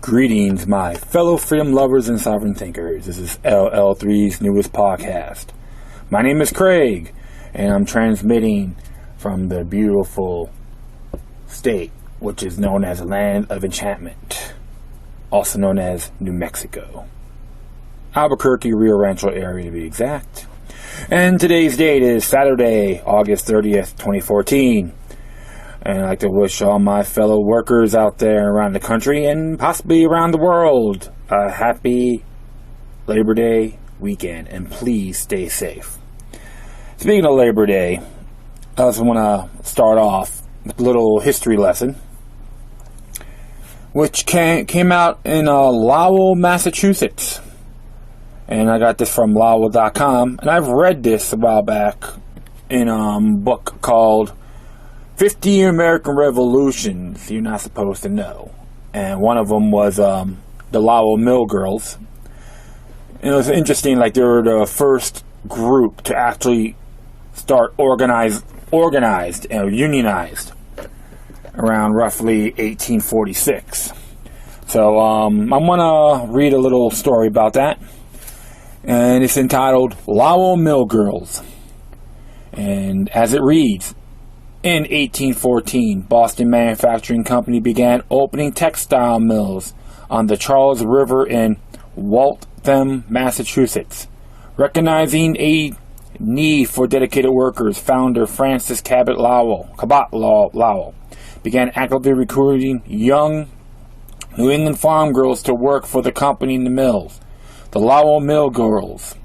Greetings, my fellow freedom lovers and sovereign thinkers. This is LL3's newest podcast. My name is Craig, and I'm transmitting from the beautiful state, which is known as the Land of Enchantment, also known as New Mexico. Albuquerque, Rio Rancho area to be exact. And today's date is Saturday, August 30th, 2014. And I'd like to wish all my fellow workers out there around the country and possibly around the world a happy Labor Day weekend. And please stay safe. Speaking of Labor Day, I just want to start off with a little history lesson, which came out in Lowell, Massachusetts. And I got this from Lowell.com. And I've read this a while back in a book called 50 American Revolutions You're Not Supposed to Know. And one of them was the Lowell Mill Girls. And it was interesting, like they were the first group to actually start organized and unionized around roughly 1846. So I'm going to read a little story about that. And it's entitled Lowell Mill Girls. And as it reads, in 1814, Boston Manufacturing Company began opening textile mills on the Charles River in Waltham, Massachusetts. Recognizing a need for dedicated workers, founder Francis Cabot Lowell began actively recruiting young New England farm girls to work for the company in the mills. The Lowell Mill Girls,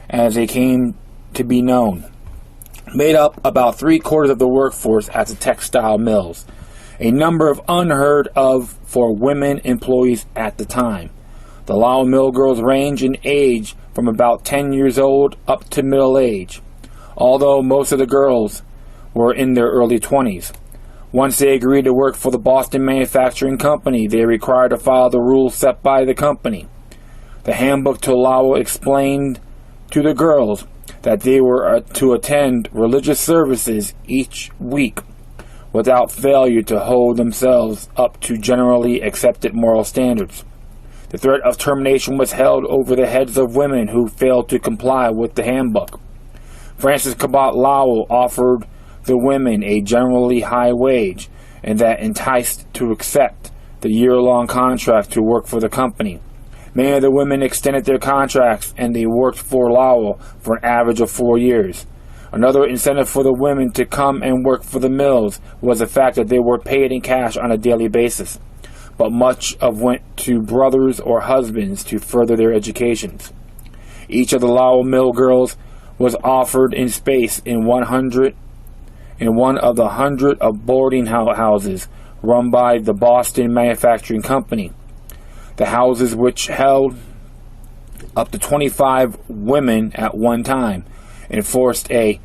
as they came to be known, made up about 3/4 of the workforce at the textile mills, a number of unheard of for women employees at the time. The Lowell Mill Girls range in age from about 10 years old up to middle age, although most of the girls were in their early 20s. Once they agreed to work for the Boston Manufacturing Company, they were required to follow the rules set by the company. The handbook to Lowell explained to the girls that they were to attend religious services each week without failure to hold themselves up to generally accepted moral standards. The threat of termination was held over the heads of women who failed to comply with the handbook. Francis Cabot Lowell offered the women a generally high wage, and that enticed to accept the year-long contract to work for the company. Many of the women extended their contracts, and they worked for Lowell for an average of 4 years. Another incentive for the women to come and work for the mills was the fact that they were paid in cash on a daily basis, but much of went to brothers or husbands to further their educations. Each of the Lowell Mill Girls was offered in space in one of the 100 of boarding houses run by the Boston Manufacturing Company. The houses, which held up to 25 women at one time, enforced a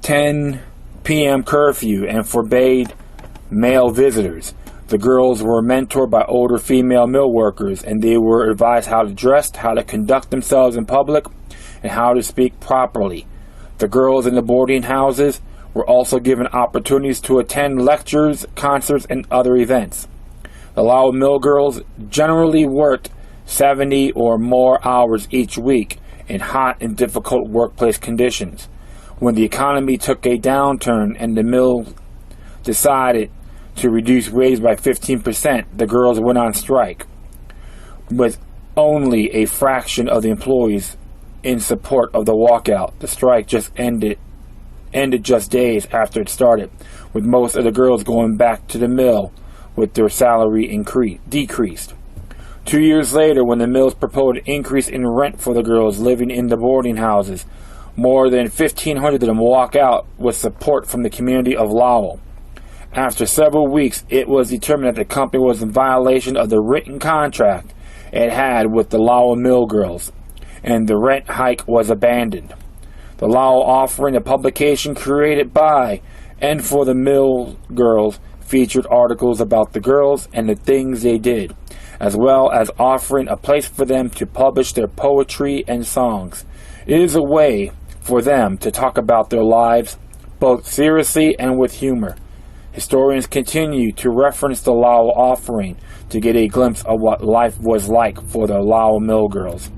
10 p.m. curfew and forbade male visitors. The girls were mentored by older female mill workers, and they were advised how to dress, how to conduct themselves in public, and how to speak properly. The girls in the boarding houses were also given opportunities to attend lectures, concerts, and other events. The Lowell Mill Girls generally worked 70 or more hours each week in hot and difficult workplace conditions. When the economy took a downturn and the mill decided to reduce wages by 15%, the girls went on strike, with only a fraction of the employees in support of the walkout. The strike just ended just days after it started, with most of the girls going back to the mill with their salary decreased. 2 years later, when the mills proposed an increase in rent for the girls living in the boarding houses, more than 1,500 of them walked out with support from the community of Lowell. After several weeks, it was determined that the company was in violation of the written contract it had with the Lowell Mill Girls, and the rent hike was abandoned. The Lowell offering, a publication created by and for the Mill Girls, featured articles about the girls and the things they did, as well as offering a place for them to publish their poetry and songs. It is a way for them to talk about their lives, both seriously and with humor. Historians continue to reference the Lowell offering to get a glimpse of what life was like for the Lowell Mill Girls.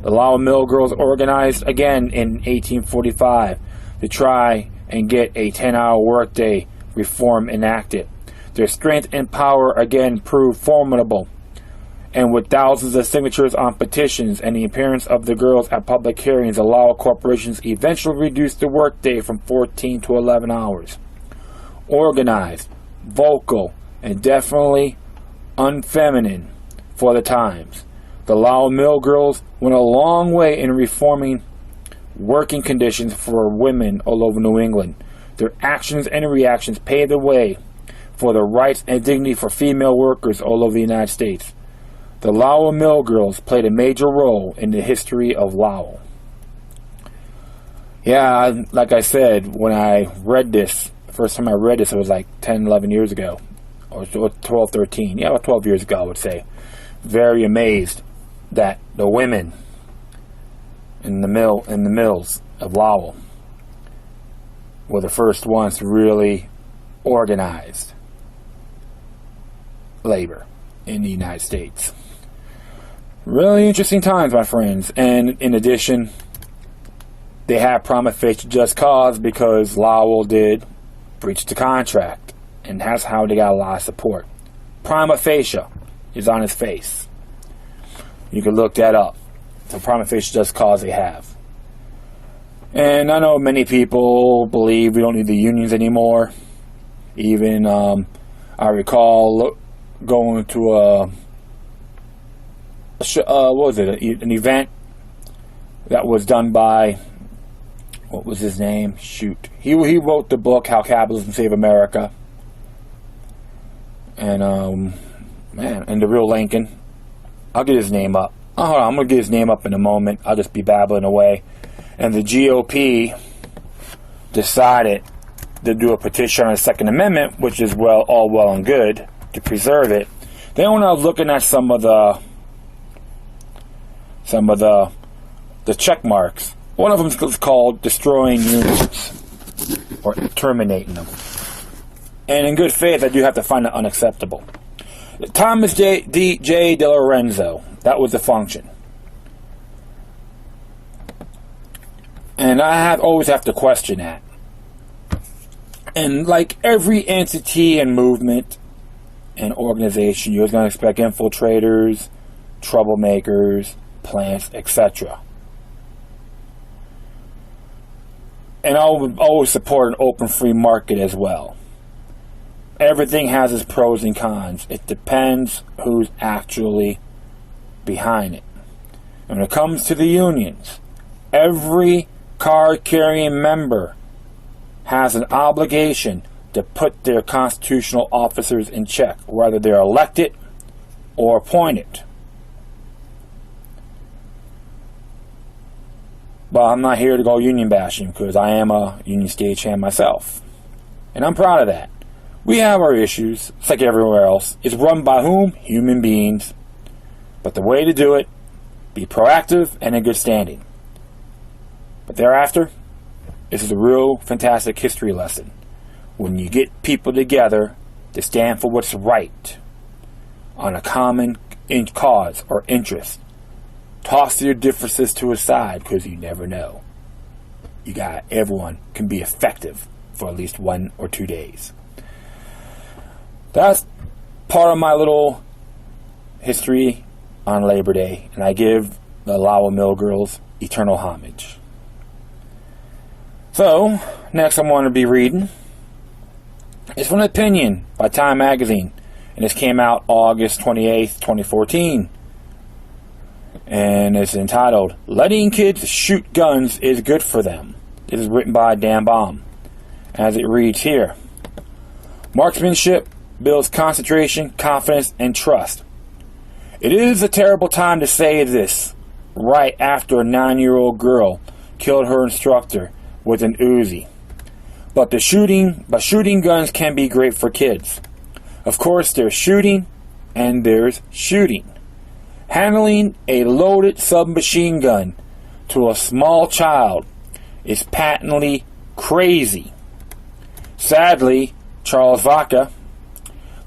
The Lowell Mill Girls organized again in 1845 to try and get a 10-hour workday reform enacted. Their strength and power again proved formidable, and with thousands of signatures on petitions and the appearance of the girls at public hearings, the Lowell corporations eventually reduced the workday from 14 to 11 hours. Organized, vocal, and definitely unfeminine for the times, the Lowell Mill Girls went a long way in reforming working conditions for women all over New England. Their actions and reactions paved the way for the rights and dignity for female workers all over the United States. The Lowell Mill Girls played a major role in the history of Lowell. Yeah, like I said, when I read this, the first time I read this, it was like 10, 11 years ago, or 12, 13. Yeah, about 12 years ago, I would say. Very amazed that the women in the mills of Lowell were the first ones to really organize labor in the United States. Really interesting times, my friends. And in addition, they had prima facie just cause because Lowell did breach the contract, and that's how they got a lot of support. Prima facie is on his face. You can look that up. The prima facie just cause they have. And I know many people believe we don't need the unions anymore. Even I recall going to an event that was done by, what was his name? Shoot. He wrote the book, How Capitalism Saved America. And, and the real Lincoln. I'll get his name up. Hold on, I'm going to get his name up in a moment. I'll just be babbling away. And the GOP decided to do a petition on the Second Amendment, which is all well and good, to preserve it. Then when I was looking at some of the check marks, one of them is called destroying unions or terminating them. And in good faith, I do have to find it unacceptable. Thomas J. De Lorenzo, that was the function. And I always have to question that. And like every entity and movement and organization, you're going to expect infiltrators, troublemakers, plants, etc. And I would always support an open free market as well. Everything has its pros and cons. It depends who's actually behind it. And when it comes to the unions, every card-carrying member has an obligation to put their constitutional officers in check, whether they're elected or appointed. But I'm not here to go union bashing because I am a union stagehand myself. And I'm proud of that. We have our issues, it's like everywhere else. It's run by whom? Human beings. But the way to do it, be proactive and in good standing. But thereafter, this is a real fantastic history lesson. When you get people together to stand for what's right on a common cause or interest, toss your differences to a side because you never know. Everyone can be effective for at least 1 or 2 days. That's part of my little history on Labor Day, and I give the Lowell Mill Girls eternal homage. So, next I'm going to be reading is from Opinion by Time Magazine, and this came out August 28th, 2014. And it's entitled, Letting Kids Shoot Guns is Good for Them. This is written by Dan Baum. As it reads here, marksmanship builds concentration, confidence, and trust. It is a terrible time to say this right after a 9-year-old girl killed her instructor with an Uzi. But shooting guns can be great for kids. Of course, there's shooting and there's shooting. Handling a loaded submachine gun to a small child is patently crazy. Sadly, Charles Vaca,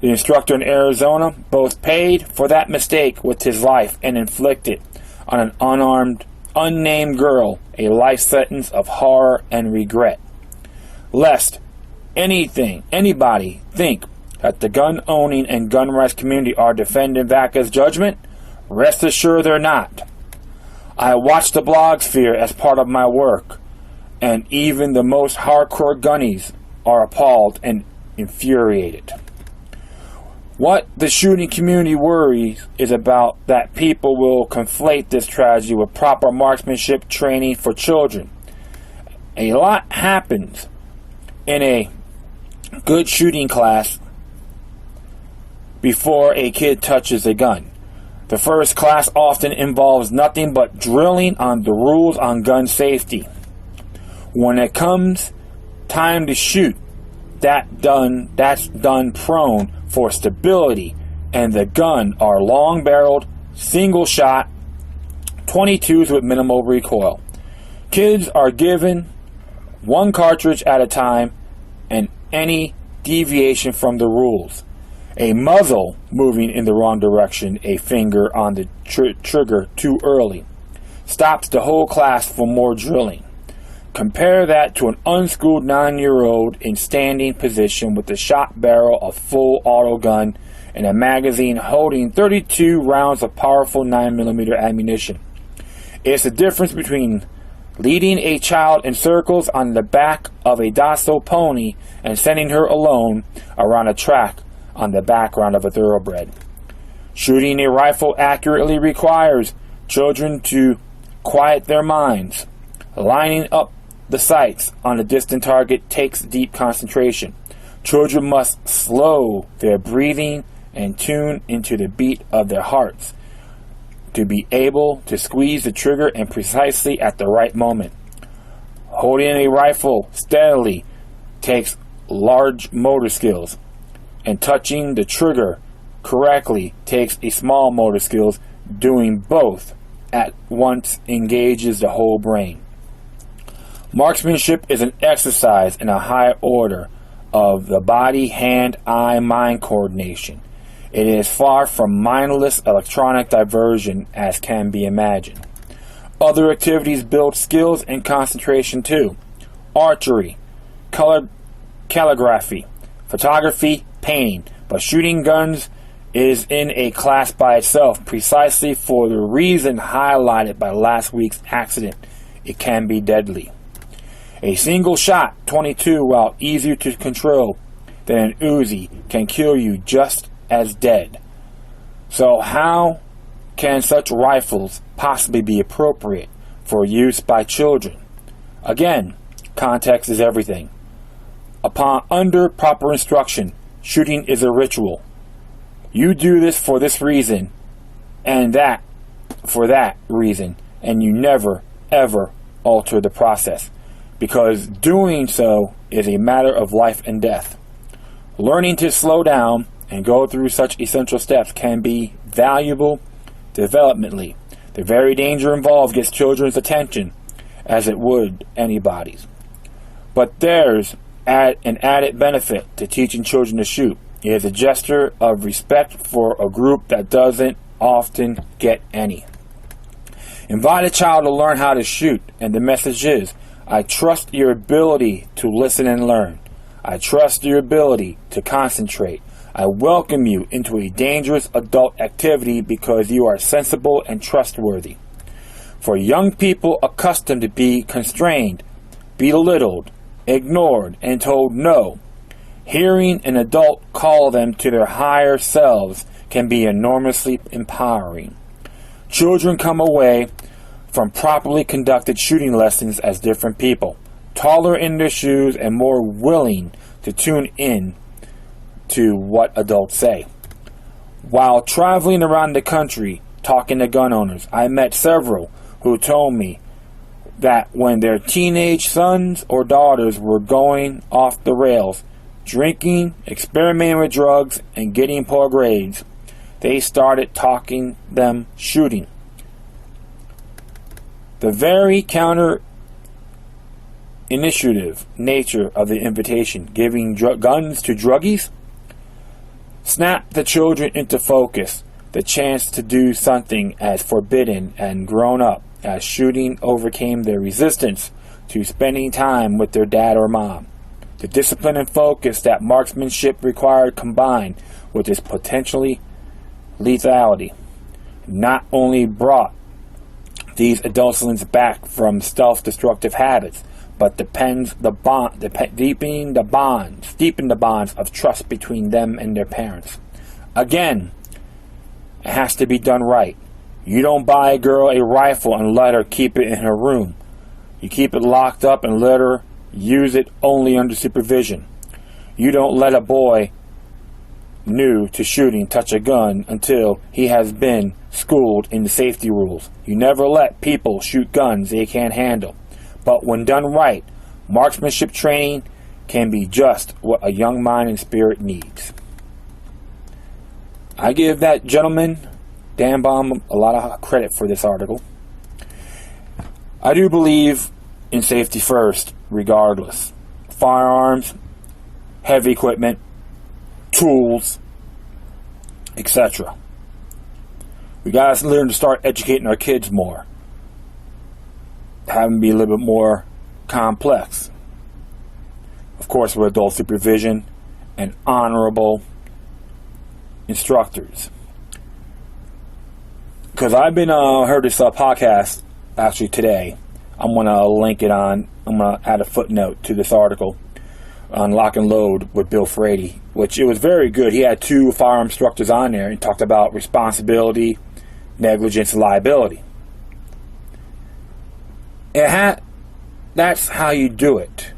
the instructor in Arizona, both paid for that mistake with his life and inflicted on an unarmed, unnamed girl a life sentence of horror and regret. Lest anybody think that the gun-owning and gun rights community are defending Vaca's judgment, rest assured they're not. I watch the blog sphere as part of my work, and even the most hardcore gunnies are appalled and infuriated. What the shooting community worries is about that people will conflate this tragedy with proper marksmanship training for children. A lot happens in a good shooting class before a kid touches a gun. The first class often involves nothing but drilling on the rules on gun safety. When it comes time to shoot, that's done prone for stability, and the gun are long-barreled, single-shot 22s with minimal recoil. Kids are given one cartridge at a time, and any deviation from the rules, a muzzle moving in the wrong direction, a finger on the trigger too early, stops the whole class from more drilling. Compare that to an unschooled 9-year-old in standing position with the shot barrel of full auto gun and a magazine holding 32 rounds of powerful 9mm ammunition. It's the difference between leading a child in circles on the back of a docile pony and sending her alone around a track on the background of a thoroughbred. Shooting a rifle accurately requires children to quiet their minds. Lining up the sights on a distant target takes deep concentration. Children must slow their breathing and tune into the beat of their hearts to be able to squeeze the trigger and precisely at the right moment. Holding a rifle steadily takes large motor skills, and touching the trigger correctly takes a small motor skills. Doing both at once engages the whole brain. Marksmanship is an exercise in a high order of the body, hand, eye, mind coordination. It is far from mindless electronic diversion as can be imagined. Other activities build skills and concentration too. Archery, calligraphy, photography, painting. But shooting guns is in a class by itself precisely for the reason highlighted by last week's accident. It can be deadly. A single shot 22, while easier to control than an Uzi, can kill you just as dead. So how can such rifles possibly be appropriate for use by children? Again, context is everything. Under proper instruction, shooting is a ritual. You do this for this reason, and that for that reason, and you never, ever alter the process, because doing so is a matter of life and death. Learning to slow down and go through such essential steps can be valuable developmentally. The very danger involved gets children's attention, as it would anybody's. But there's an added benefit to teaching children to shoot. It is a gesture of respect for a group that doesn't often get any. Invite a child to learn how to shoot, and the message is, I trust your ability to listen and learn. I trust your ability to concentrate. I welcome you into a dangerous adult activity because you are sensible and trustworthy. For young people accustomed to be constrained, belittled, ignored, and told no, hearing an adult call them to their higher selves can be enormously empowering. Children come away from properly conducted shooting lessons as different people, taller in their shoes and more willing to tune in to what adults say. While traveling around the country talking to gun owners, I met several who told me that when their teenage sons or daughters were going off the rails, drinking, experimenting with drugs, and getting poor grades, they started talking them shooting. The very counterintuitive initiative nature of the invitation, giving guns to druggies, snapped the children into focus, the chance to do something as forbidden and grown up as shooting overcame their resistance to spending time with their dad or mom. The discipline and focus that marksmanship required combined with its potentially lethality not only brought these adolescents back from self-destructive habits, but deepen the bonds of trust between them and their parents. Again, it has to be done right. You don't buy a girl a rifle and let her keep it in her room. You keep it locked up and let her use it only under supervision. You don't let a boy new to shooting touch a gun until he has been schooled in the safety rules. You never let people shoot guns they can't handle. But when done right, marksmanship training can be just what a young mind and spirit needs. I give that gentleman, Dan Baum, a lot of credit for this article. I do believe in safety first, regardless. Firearms, heavy equipment, tools, etc. We got to learn to start educating our kids more. Have them be a little bit more complex. Of course, with adult supervision and honorable instructors. Because I've been heard this podcast actually today. I'm going to link it on. I'm going to add a footnote to this article on Lock and Load with Bill Frady, which it was very good. He had 2 firearm instructors on there and talked about responsibility, negligence, and liability. That's how you do it.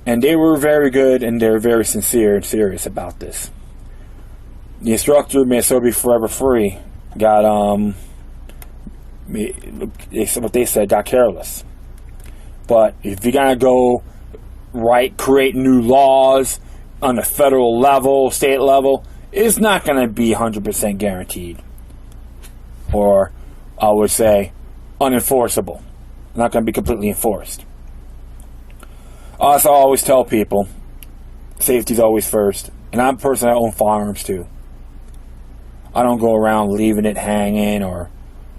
And they were very good, and they're very sincere and serious about this. The instructor, may so be forever free, got what they said, got careless. But if you're gonna go create new laws on the federal level, state level, it's not gonna be 100% guaranteed, or I would say unenforceable. Not gonna be completely enforced. Also, I always tell people, safety's always first. And I'm a person that owns firearms too. I don't go around leaving it hanging or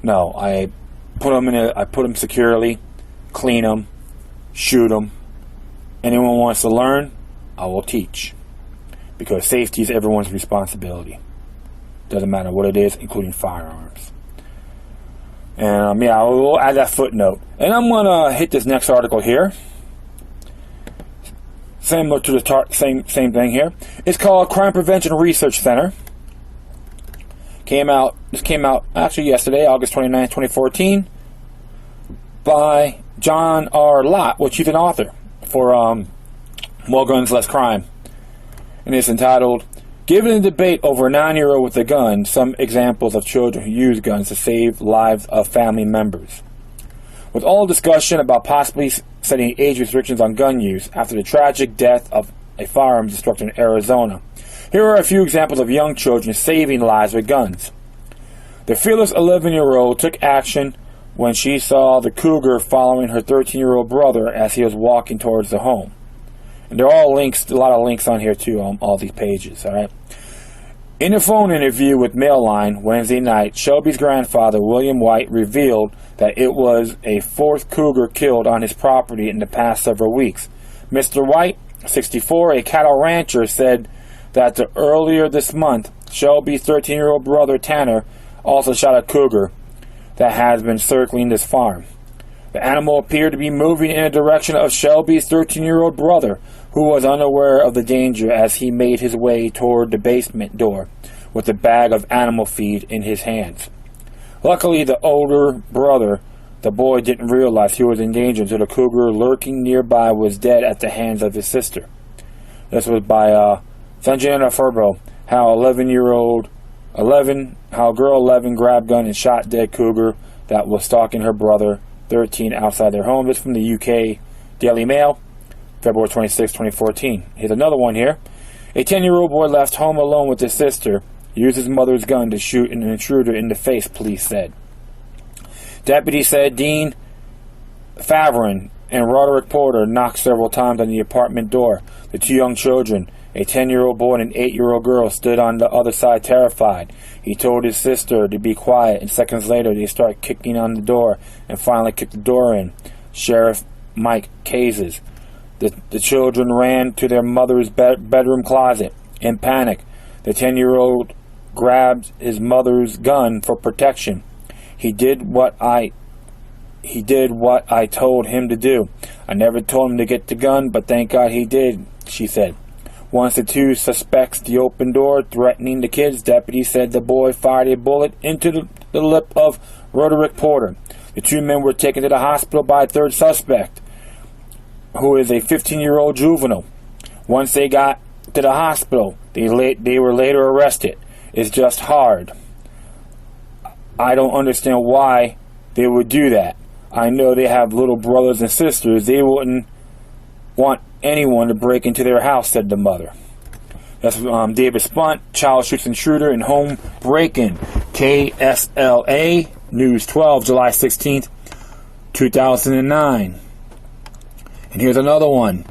no. I put them securely, clean them, shoot them. Anyone wants to learn, I will teach, because safety is everyone's responsibility. Doesn't matter what it is, including firearms. And I will add that footnote. And I'm gonna hit this next article here. Similar to the same thing here. It's called Crime Prevention Research Center. This came out actually yesterday, August 29th, 2014, by John R. Lott, which he's an author for More Guns, Less Crime. And it's entitled, Given the debate over a 9-year-old with a gun, some examples of children who use guns to save lives of family members. With all discussion about possibly setting age restrictions on gun use after the tragic death of a firearms instructor in Arizona, here are a few examples of young children saving lives with guns. The fearless 11-year-old took action when she saw the cougar following her 13-year-old brother as he was walking towards the home. And there are all links, a lot of links on here too, on all these pages, alright? In a phone interview with Mailline Wednesday night, Shelby's grandfather, William White, revealed that it was a 4th cougar killed on his property in the past several weeks. Mr. White, 64, a cattle rancher, said that earlier this month, Shelby's 13-year-old brother, Tanner, also shot a cougar that has been circling this farm. The animal appeared to be moving in the direction of Shelby's 13-year-old brother, who was unaware of the danger as he made his way toward the basement door with a bag of animal feed in his hands. Luckily, the older brother, the boy, didn't realize he was in danger until the cougar lurking nearby was dead at the hands of his sister. This was by Sanjana Furbo, how girl 11 grabbed gun and shot dead cougar that was stalking her brother 13 outside their home. This is from the UK Daily Mail, February 26, 2014. Here's another one here. A 10-year-old boy left home alone with his sister, used his mother's gun to shoot an intruder in the face, police said. Deputies said Dean Favron and Roderick Porter knocked several times on the apartment door. The two young children, a 10-year-old boy and an 8-year-old girl, stood on the other side terrified. He told his sister to be quiet, and seconds later they started kicking on the door and finally kicked the door in. Sheriff Mike Kazes. The children ran to their mother's bedroom closet. In panic, the 10-year-old grabbed his mother's gun for protection. He did what I told him to do. I never told him to get the gun, but thank God he did, she said. Once the two suspects the open door, threatening the kids, deputies said the boy fired a bullet into the lip of Roderick Porter. The two men were taken to the hospital by a third suspect, who is a 15-year-old juvenile. Once they got to the hospital, they were later arrested. It's just hard. I don't understand why they would do that. I know they have little brothers and sisters. They wouldn't want anyone to break into their house, said the mother. That's David Spunt, child shoots intruder in home break-in. KSLA News 12, July 16th, 2009. And here's another one.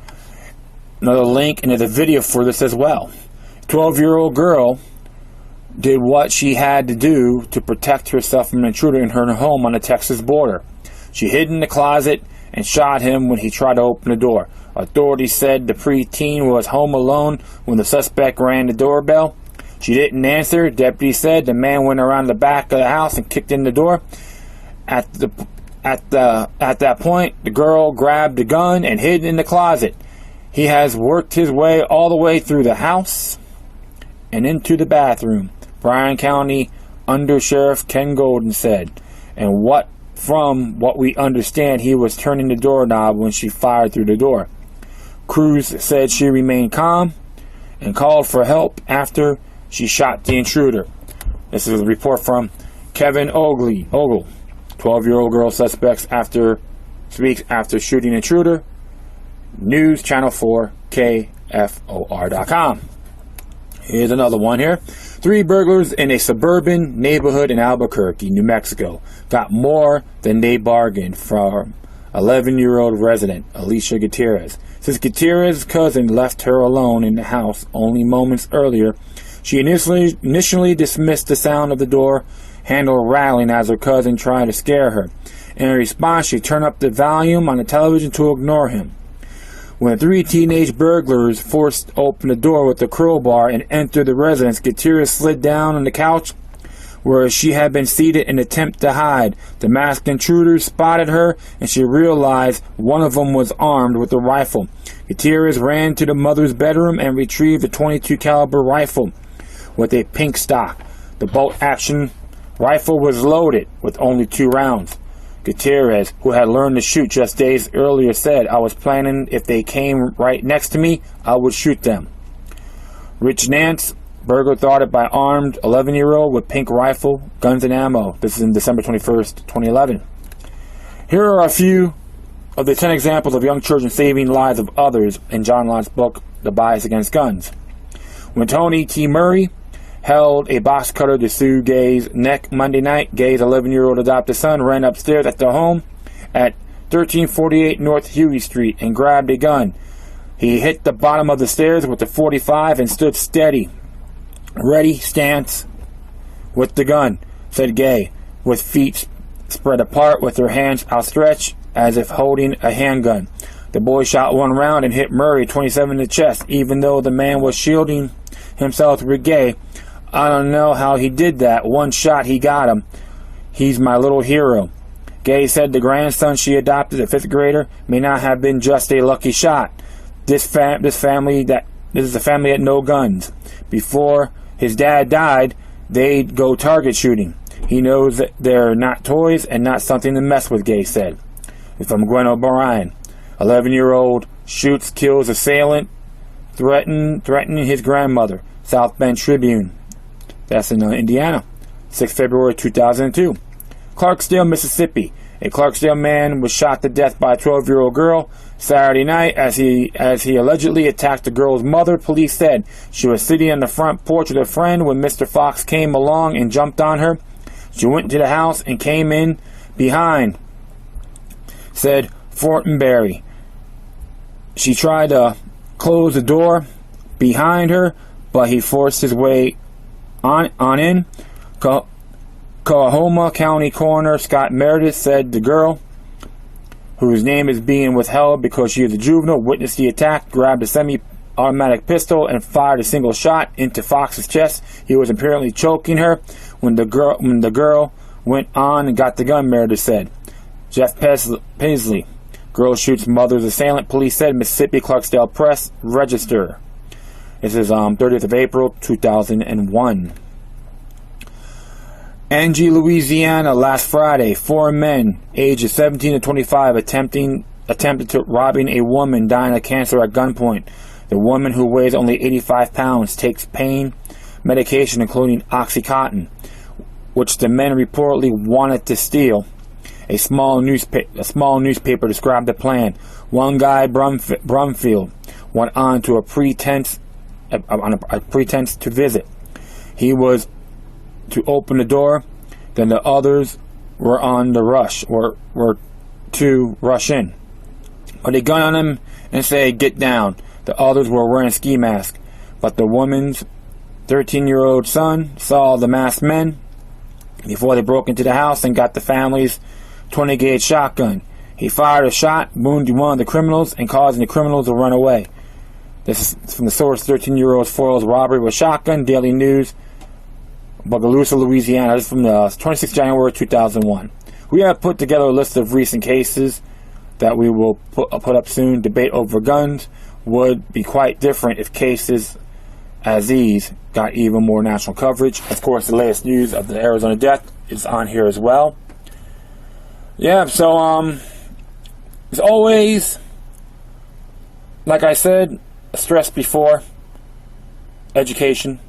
Another link, and there's a video for this as well. 12-year-old girl did what she had to do to protect herself from an intruder in her home on the Texas border. She hid in the closet and shot him when he tried to open the door. Authorities said the preteen was home alone when the suspect rang the doorbell. She didn't answer. Deputies said the man went around the back of the house and kicked in the door. At that point, the girl grabbed the gun and hid in the closet. He has worked his way all the way through the house and into the bathroom, Bryan County Under Sheriff Ken Golden said. And from what we understand, he was turning the doorknob when she fired through the door. Cruz said she remained calm and called for help after she shot the intruder. This is a report from Kevin Ogle. 12-year-old girl suspects speaks after shooting intruder. News Channel 4 KFOR.com. Here's another one here. 3 burglars in a suburban neighborhood in Albuquerque, New Mexico, got more than they bargained from 11-year-old resident Alicia Gutierrez. Since Gutierrez's cousin left her alone in the house only moments earlier, she initially dismissed the sound of the door handle rattling as her cousin tried to scare her. In response, she turned up the volume on the television to ignore him. When 3 teenage burglars forced open the door with a crowbar and entered the residence, Gutierrez slid down on the couch where she had been seated in an attempt to hide. The masked intruders spotted her, and she realized one of them was armed with a rifle. Gutierrez ran to the mother's bedroom and retrieved a .22 caliber rifle with a pink stock. The bolt-action rifle was loaded with only 2 rounds. Gutierrez, who had learned to shoot just days earlier, said, "I was planning if they came right next to me, I would shoot them." Rich Nance, burglar thwarted by armed 11-year-old with pink rifle, guns and ammo. This is in December 21st, 2011. Here are a few of the 10 examples of young children saving lives of others in John Lott's book, The Bias Against Guns. When Tony T. Murray held a box cutter to sue Gay's neck Monday night, Gay's 11-year-old adopted son ran upstairs at their home at 1348 North Huey Street and grabbed a gun. He hit the bottom of the stairs with the .45 and stood steady, ready stance with the gun, said Gay, with feet spread apart with her hands outstretched as if holding a handgun. The boy shot 1 round and hit Murray 27 in the chest, even though the man was shielding himself with Gay. "I don't know how he did that. 1 shot, he got him. He's my little hero." Gay said the grandson she adopted, a 5th grader, may not have been just a lucky shot. This is a family that had no guns. Before his dad died, they'd go target shooting. He knows that they're not toys and not something to mess with, Gay said. From Gwen O'Brien, 11-year-old shoots, kills assailant, threatening his grandmother. South Bend Tribune. That's in Indiana. 6 February 2002. Clarksdale, Mississippi. A Clarksdale man was shot to death by a 12-year-old girl Saturday night as he allegedly attacked the girl's mother. Police said she was sitting on the front porch with a friend when Mr. Fox came along and jumped on her. She went to the house and came in behind, said Fortenberry. She tried to close the door behind her, but he forced his way on in. Coahoma County Coroner Scott Meredith said the girl, whose name is being withheld because she is a juvenile, witnessed the attack, grabbed a semi-automatic pistol, and fired a single shot into Fox's chest. He was apparently choking her when the girl went on and got the gun, Meredith said. Jeff Paisley, girl shoots mother's assailant, police said. Mississippi Clarksdale Press Register. This is 30th of April, 2001. Angie, Louisiana, last Friday, 4 men, ages 17 to 25, attempted to robbing a woman dying of cancer at gunpoint. The woman, who weighs only 85 pounds, takes pain medication, including Oxycontin, which the men reportedly wanted to steal. A small newspaper described the plan. One guy, Brumfield, went on to a pretense to visit. He was to open the door, then the others were on the rush, were to rush in. Put a gun on him and say, "Get down." The others were wearing ski masks, but the woman's 13-year-old son saw the masked men before they broke into the house and got the family's 20-gauge shotgun. He fired a shot, wounding one of the criminals and causing the criminals to run away. This is from the source. 13-year-old foils robbery with shotgun. Daily News, Bogalusa, Louisiana. This is from the 26th January 2001. We have put together a list of recent cases that we will put up soon. Debate over guns would be quite different if cases as these got even more national coverage. Of course, the latest news of the Arizona death is on here as well. Yeah, so as always, like I said, stressed before, education,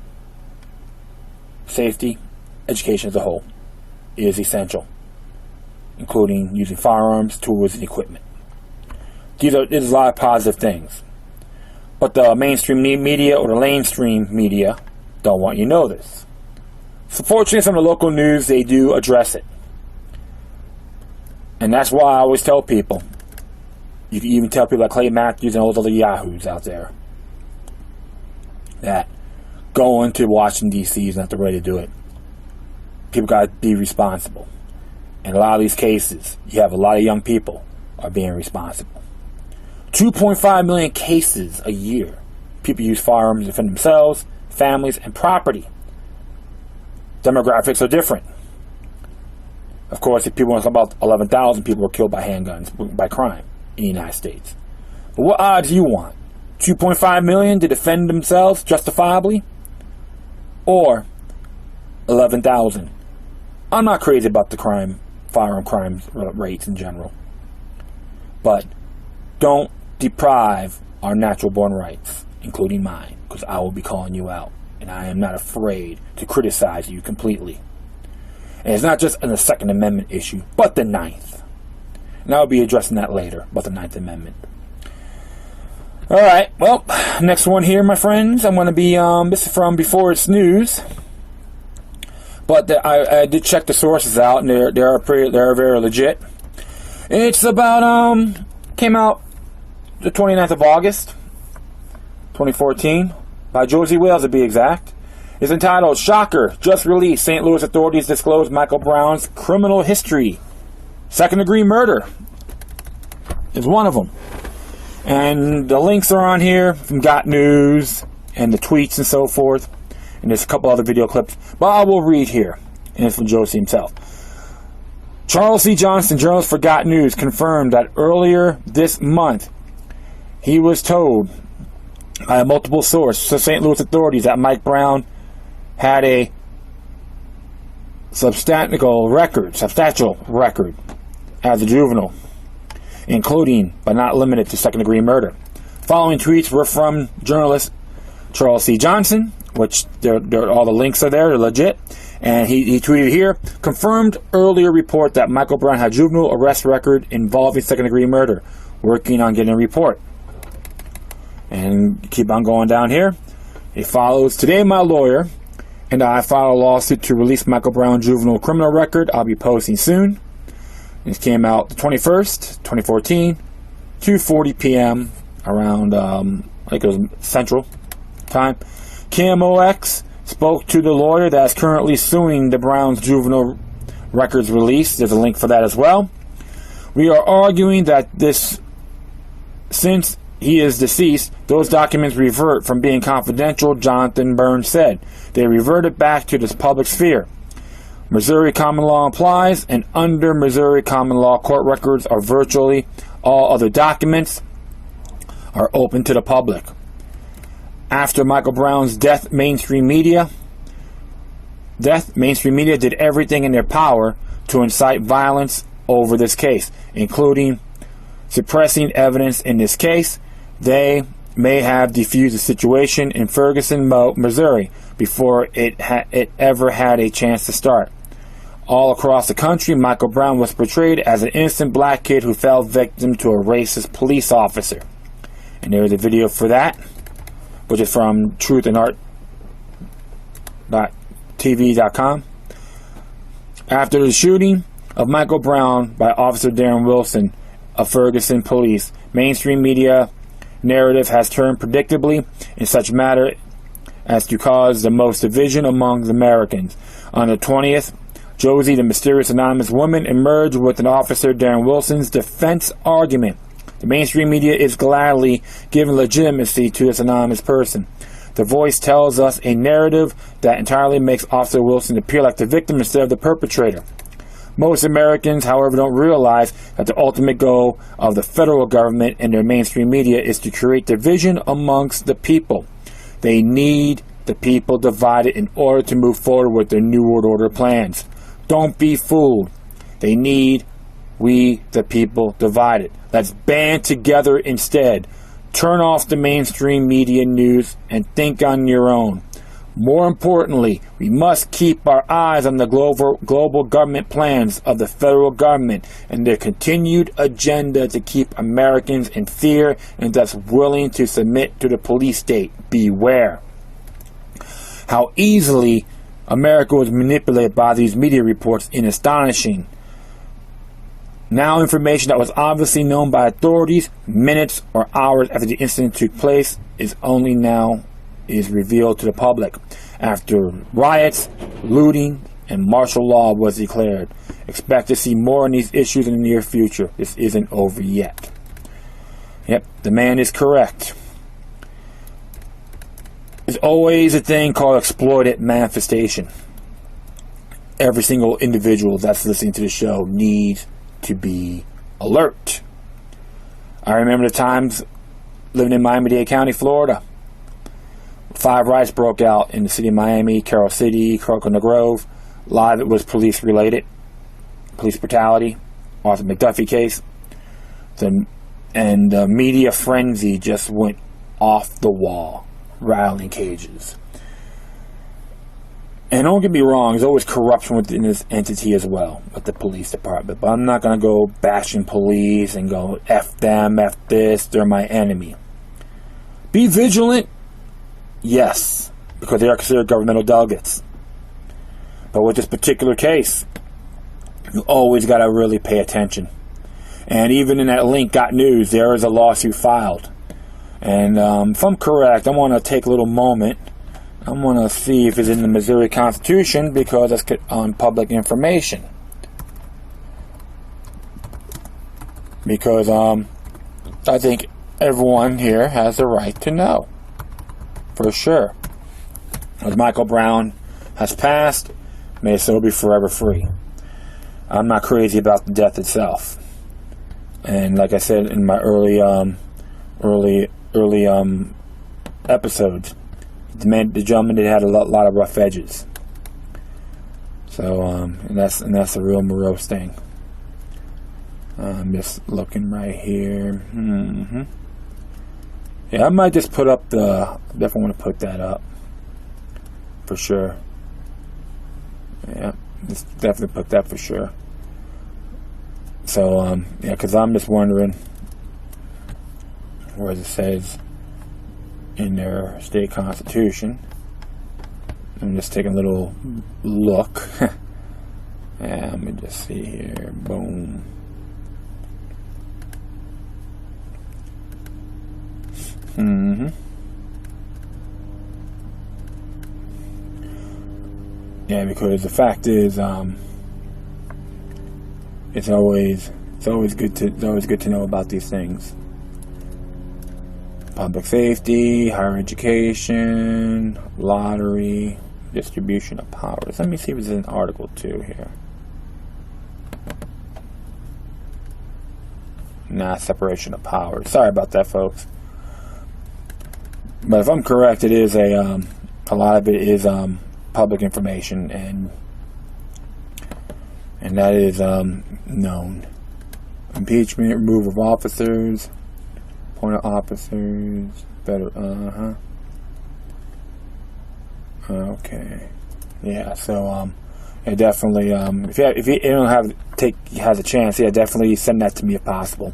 safety, education as a whole is essential, including using firearms, tools, and equipment. There's a lot of positive things, but the mainstream media or the lamestream media don't want you to know this. So fortunately, some of the local news, they do address it. And that's why I always tell people, you can even tell people like Clay Matthews and all those other yahoos out there, that going to Washington, D.C. is not the way to do it. People got to be responsible. In a lot of these cases, you have a lot of young people are being responsible. 2.5 million cases a year. People use firearms to defend themselves, families, and property. Demographics are different. Of course, if people want to talk about 11,000 people were killed by handguns, by crime in the United States. But what odds do you want? 2.5 million to defend themselves justifiably? Or 11,000? I'm not crazy about the firearm crime rates in general. But don't deprive our natural born rights, including mine, because I will be calling you out. And I am not afraid to criticize you completely. And it's not just in the Second Amendment issue, but the Ninth. And I'll be addressing that later, about the Ninth Amendment. Alright, well, next one here, my friends. I'm going to be, this is from Before It's News. But I did check the sources out, and they're very legit. It's about, came out the 29th of August, 2014, by Josie Wales to be exact. It's entitled, Shocker, Just Released. St. Louis Authorities Disclose Michael Brown's Criminal History. Second-degree murder is one of them. And the links are on here from Got News and the tweets and so forth. And there's a couple other video clips. But I will read here. And it's from Josie himself. Charles C. Johnston, journalist for Got News, confirmed that earlier this month he was told by a multiple source to St. Louis authorities that Mike Brown had a substantial record as a juvenile, including but not limited to second-degree murder. Following tweets were from journalist Charles C. Johnson, which all the links are there, they're legit, and he tweeted here, confirmed earlier report that Michael Brown had juvenile arrest record involving second-degree murder, working on getting a report. And keep on going down here. It follows, today my lawyer and I filed a lawsuit to release Michael Brown's juvenile criminal record. I'll be posting soon. This came out the 21st, 2014, 2:40 p.m. around, I think it was Central Time. KMOX spoke to the lawyer that's currently suing the Browns' juvenile records release. There's a link for that as well. We are arguing that since he is deceased, those documents revert from being confidential, Jonathan Burns said. They reverted back to this public sphere. Missouri common law applies, and under Missouri common law, court records are virtually all other documents are open to the public. After Michael Brown's death, mainstream media did everything in their power to incite violence over this case, including suppressing evidence in this case. They may have defused the situation in Ferguson, Missouri, before it ever had a chance to start. All across the country, Michael Brown was portrayed as an innocent black kid who fell victim to a racist police officer. And there's a video for that, which is from truthandart.tv.com. After the shooting of Michael Brown by Officer Darren Wilson of Ferguson Police, mainstream media narrative has turned predictably in such matter as to cause the most division among Americans. On the 20th, Josie, the mysterious anonymous woman, emerged with an Officer Darren Wilson's defense argument. The mainstream media is gladly giving legitimacy to this anonymous person. The Voice tells us a narrative that entirely makes Officer Wilson appear like the victim instead of the perpetrator. Most Americans, however, don't realize that the ultimate goal of the federal government and their mainstream media is to create division amongst the people. They need the people divided in order to move forward with their New World Order plans. Don't be fooled. They need we, the people, divided. Let's band together instead. Turn off the mainstream media news and think on your own. More importantly, we must keep our eyes on the global government plans of the federal government and their continued agenda to keep Americans in fear and thus willing to submit to the police state. Beware. How easily America was manipulated by these media reports is astonishing. Now information that was obviously known by authorities minutes or hours after the incident took place is revealed to the public after riots, looting, and martial law was declared. Expect to see more on these issues in the near future. This isn't over yet. Yep, the man is correct. There's always a thing called exploited manifestation. Every single individual that's listening to the show needs to be alert. I remember the times living in Miami-Dade County, Florida. 5 riots broke out in the city of Miami, Carroll City, Coconut Grove. A lot of it was police related. Police brutality. Arthur McDuffie case. The media frenzy just went off the wall. Rattling cages. And don't get me wrong, there's always corruption within this entity as well, with the police department. But I'm not going to go bashing police and go, F them, F this, they're my enemy. Be vigilant, yes, because they are considered governmental delegates. But with this particular case, you always got to really pay attention. And even in that link, Got News, there is a lawsuit filed. And if I'm correct, I want to take a little moment. I want to see if it's in the Missouri Constitution because that's on public information. Because I think everyone here has the right to know. For sure. As Michael Brown has passed, may his soul be forever free. I'm not crazy about the death itself. And like I said in my early episodes, the gentleman had a lot of rough edges. So and that's a real morose thing. I'm just looking right here. Yeah, I might just put up definitely want to put that up for sure. Yeah, just definitely put that for sure. So yeah, because I'm just wondering where it says in their state constitution. I'm just taking a little look. Yeah, let me just see here. Boom. Yeah, because the fact is, it's always good to know about these things. Public safety, higher education, lottery, distribution of powers. Let me see if there's an article too here. Nah, separation of powers. Sorry about that, folks. But if I'm correct, it is a lot of it is public information, and that is known. Impeachment, removal of officers, appointed officers, better. Okay. Yeah. So yeah, definitely. If you don't has a chance, yeah, definitely send that to me if possible.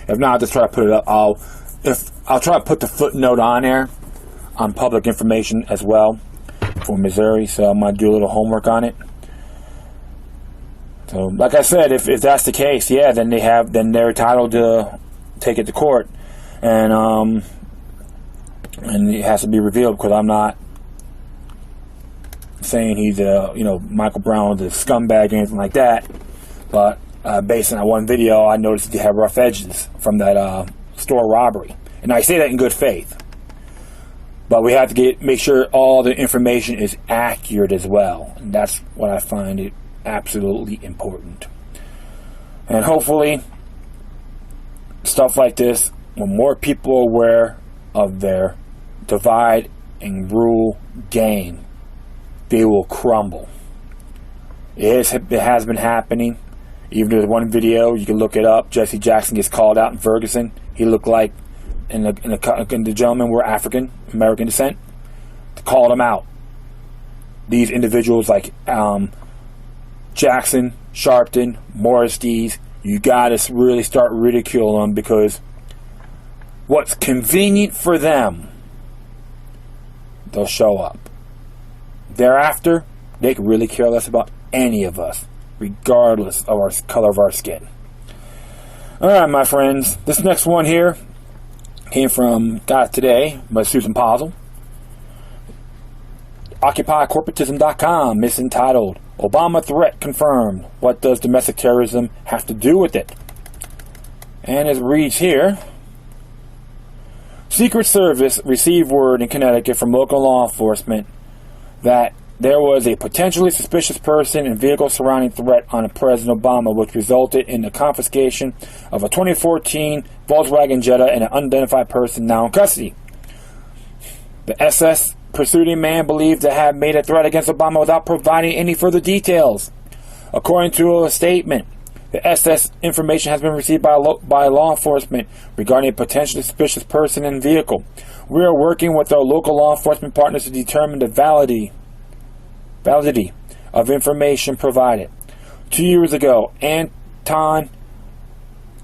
If not, I'll just try to put it up. I'll try to put the footnote on there on public information as well for Missouri. So I'm gonna do a little homework on it. So, like I said, if that's the case, yeah, then they're entitled to take it to court, and it has to be revealed, because I'm not saying he's Michael Brown was a scumbag or anything like that, but based on that one video, I noticed he had rough edges from that store robbery, and I say that in good faith. But we have to make sure all the information is accurate as well, and that's what I find it absolutely important. And hopefully, stuff like this, when more people are aware of their divide and rule game, they will crumble. It has been happening. Even there's one video, you can look it up. Jesse Jackson gets called out in Ferguson. He looked like, and the gentlemen were African American descent. They called him out. These individuals like Jackson, Sharpton, Morris Dees, you gotta really start ridiculing them, because what's convenient for them, they'll show up. Thereafter, they could really care less about any of us, regardless of our color of our skin. Alright, my friends, this next one here came from Got Today by Susan Posel. OccupyCorporatism.com, misentitled, Obama Threat Confirmed. What does domestic terrorism have to do with it? And it reads here, Secret Service received word in Connecticut from local law enforcement that there was a potentially suspicious person and vehicle surrounding threat on President Obama, which resulted in the confiscation of a 2014 Volkswagen Jetta and an unidentified person now in custody. The SS pursued a man believed to have made a threat against Obama without providing any further details. According to a statement, the SS information has been received by law enforcement regarding a potentially suspicious person and vehicle. We are working with our local law enforcement partners to determine the validity of information provided. 2 years ago, Anton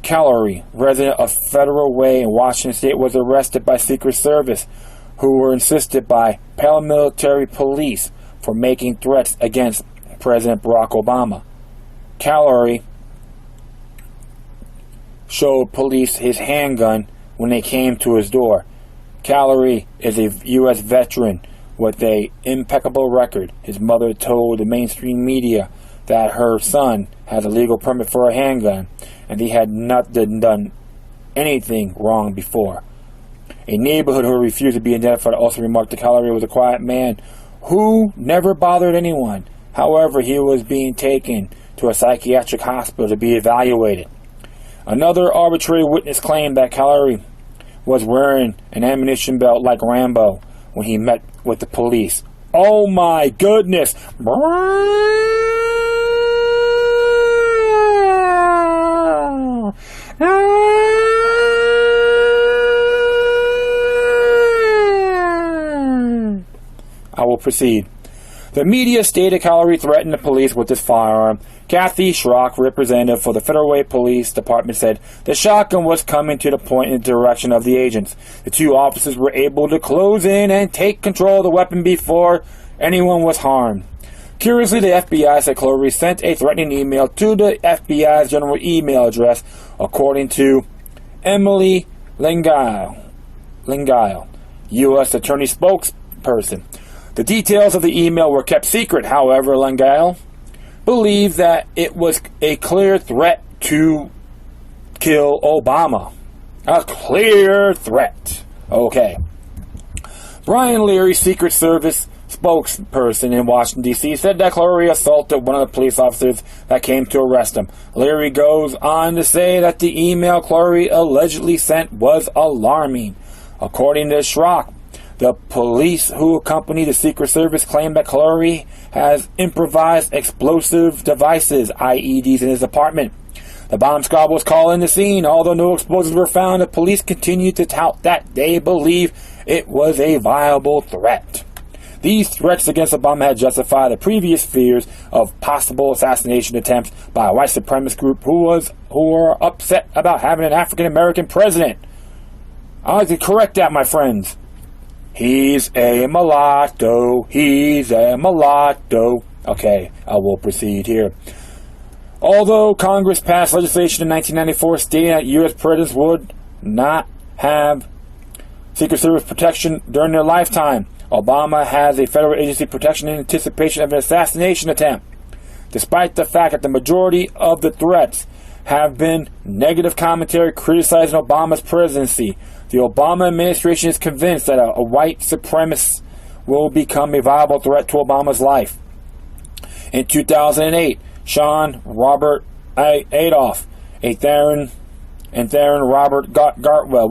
Callery, resident of Federal Way in Washington State, was arrested by Secret Service, who were insisted by paramilitary police for making threats against President Barack Obama. Callery showed police his handgun when they came to his door. Callery is a U.S. veteran with an impeccable record. His mother told the mainstream media that her son has a legal permit for a handgun, and he had not done anything wrong before. A neighborhood who refused to be identified also remarked that Callery was a quiet man who never bothered anyone. However, he was being taken to a psychiatric hospital to be evaluated. Another arbitrary witness claimed that Callery was wearing an ammunition belt like Rambo when he met with the police. Oh my goodness! I will proceed. The media stated Callery threatened the police with his firearm. Kathy Schrock, representative for the Federal Way Police Department, said the shotgun was coming to the point in the direction of the agents. The two officers were able to close in and take control of the weapon before anyone was harmed. Curiously, the FBI said Clary sent a threatening email to the FBI's general email address, according to Emily Langile, U.S. Attorney spokesperson. The details of the email were kept secret, however. Langile believed that it was a clear threat to kill Obama. A clear threat. Okay. Brian Leary, Secret Service spokesperson in Washington, D.C., said that Clary assaulted one of the police officers that came to arrest him. Leary goes on to say that the email Clary allegedly sent was alarming. According to Schrock, the police who accompanied the Secret Service claimed that Clary has improvised explosive devices, IEDs, in his apartment. The bomb squad was called in the scene. Although no explosives were found, the police continued to tout that they believe it was a viable threat. These threats against Obama had justified the previous fears of possible assassination attempts by a white supremacist group who were upset about having an African-American president. I like to correct that, my friends. He's a mulatto. He's a mulatto. Okay, I will proceed here. Although Congress passed legislation in 1994 stating that U.S. presidents would not have Secret Service protection during their lifetime, Obama has a federal agency protection in anticipation of an assassination attempt. Despite the fact that the majority of the threats have been negative commentary criticizing Obama's presidency, the Obama administration is convinced that a white supremacist will become a viable threat to Obama's life. In 2008, Sean Robert Adolph, and Theron Robert Gartwell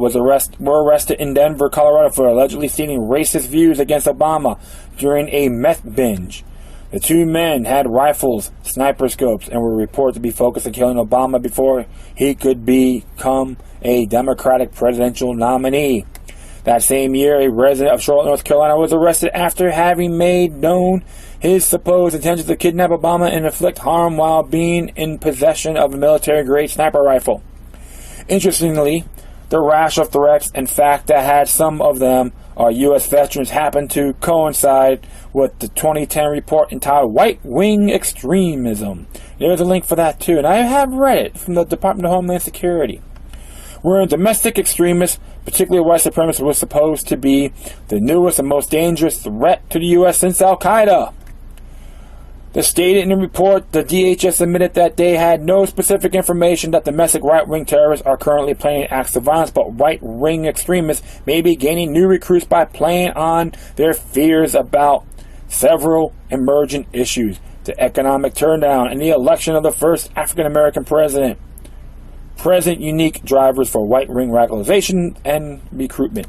were arrested in Denver, Colorado for allegedly stating racist views against Obama during a meth binge. The two men had rifles, sniper scopes, and were reported to be focused on killing Obama before he could become a Democratic presidential nominee. That same year, a resident of Charlotte, North Carolina, was arrested after having made known his supposed intentions to kidnap Obama and inflict harm while being in possession of a military-grade sniper rifle. Interestingly, the rash of threats and fact that had some of them are U.S. veterans happened to coincide with the 2010 report entitled White Wing Extremism. There's a link for that too, and I have read it from the Department of Homeland Security, where domestic extremists, particularly white supremacists, was supposed to be the newest and most dangerous threat to the U.S. since Al-Qaeda. As stated in the report, the DHS admitted that they had no specific information that domestic right-wing terrorists are currently planning acts of violence, but right-wing extremists may be gaining new recruits by playing on their fears about several emergent issues: the economic turndown and the election of the first African-American president. Present unique drivers for right-wing radicalization and recruitment.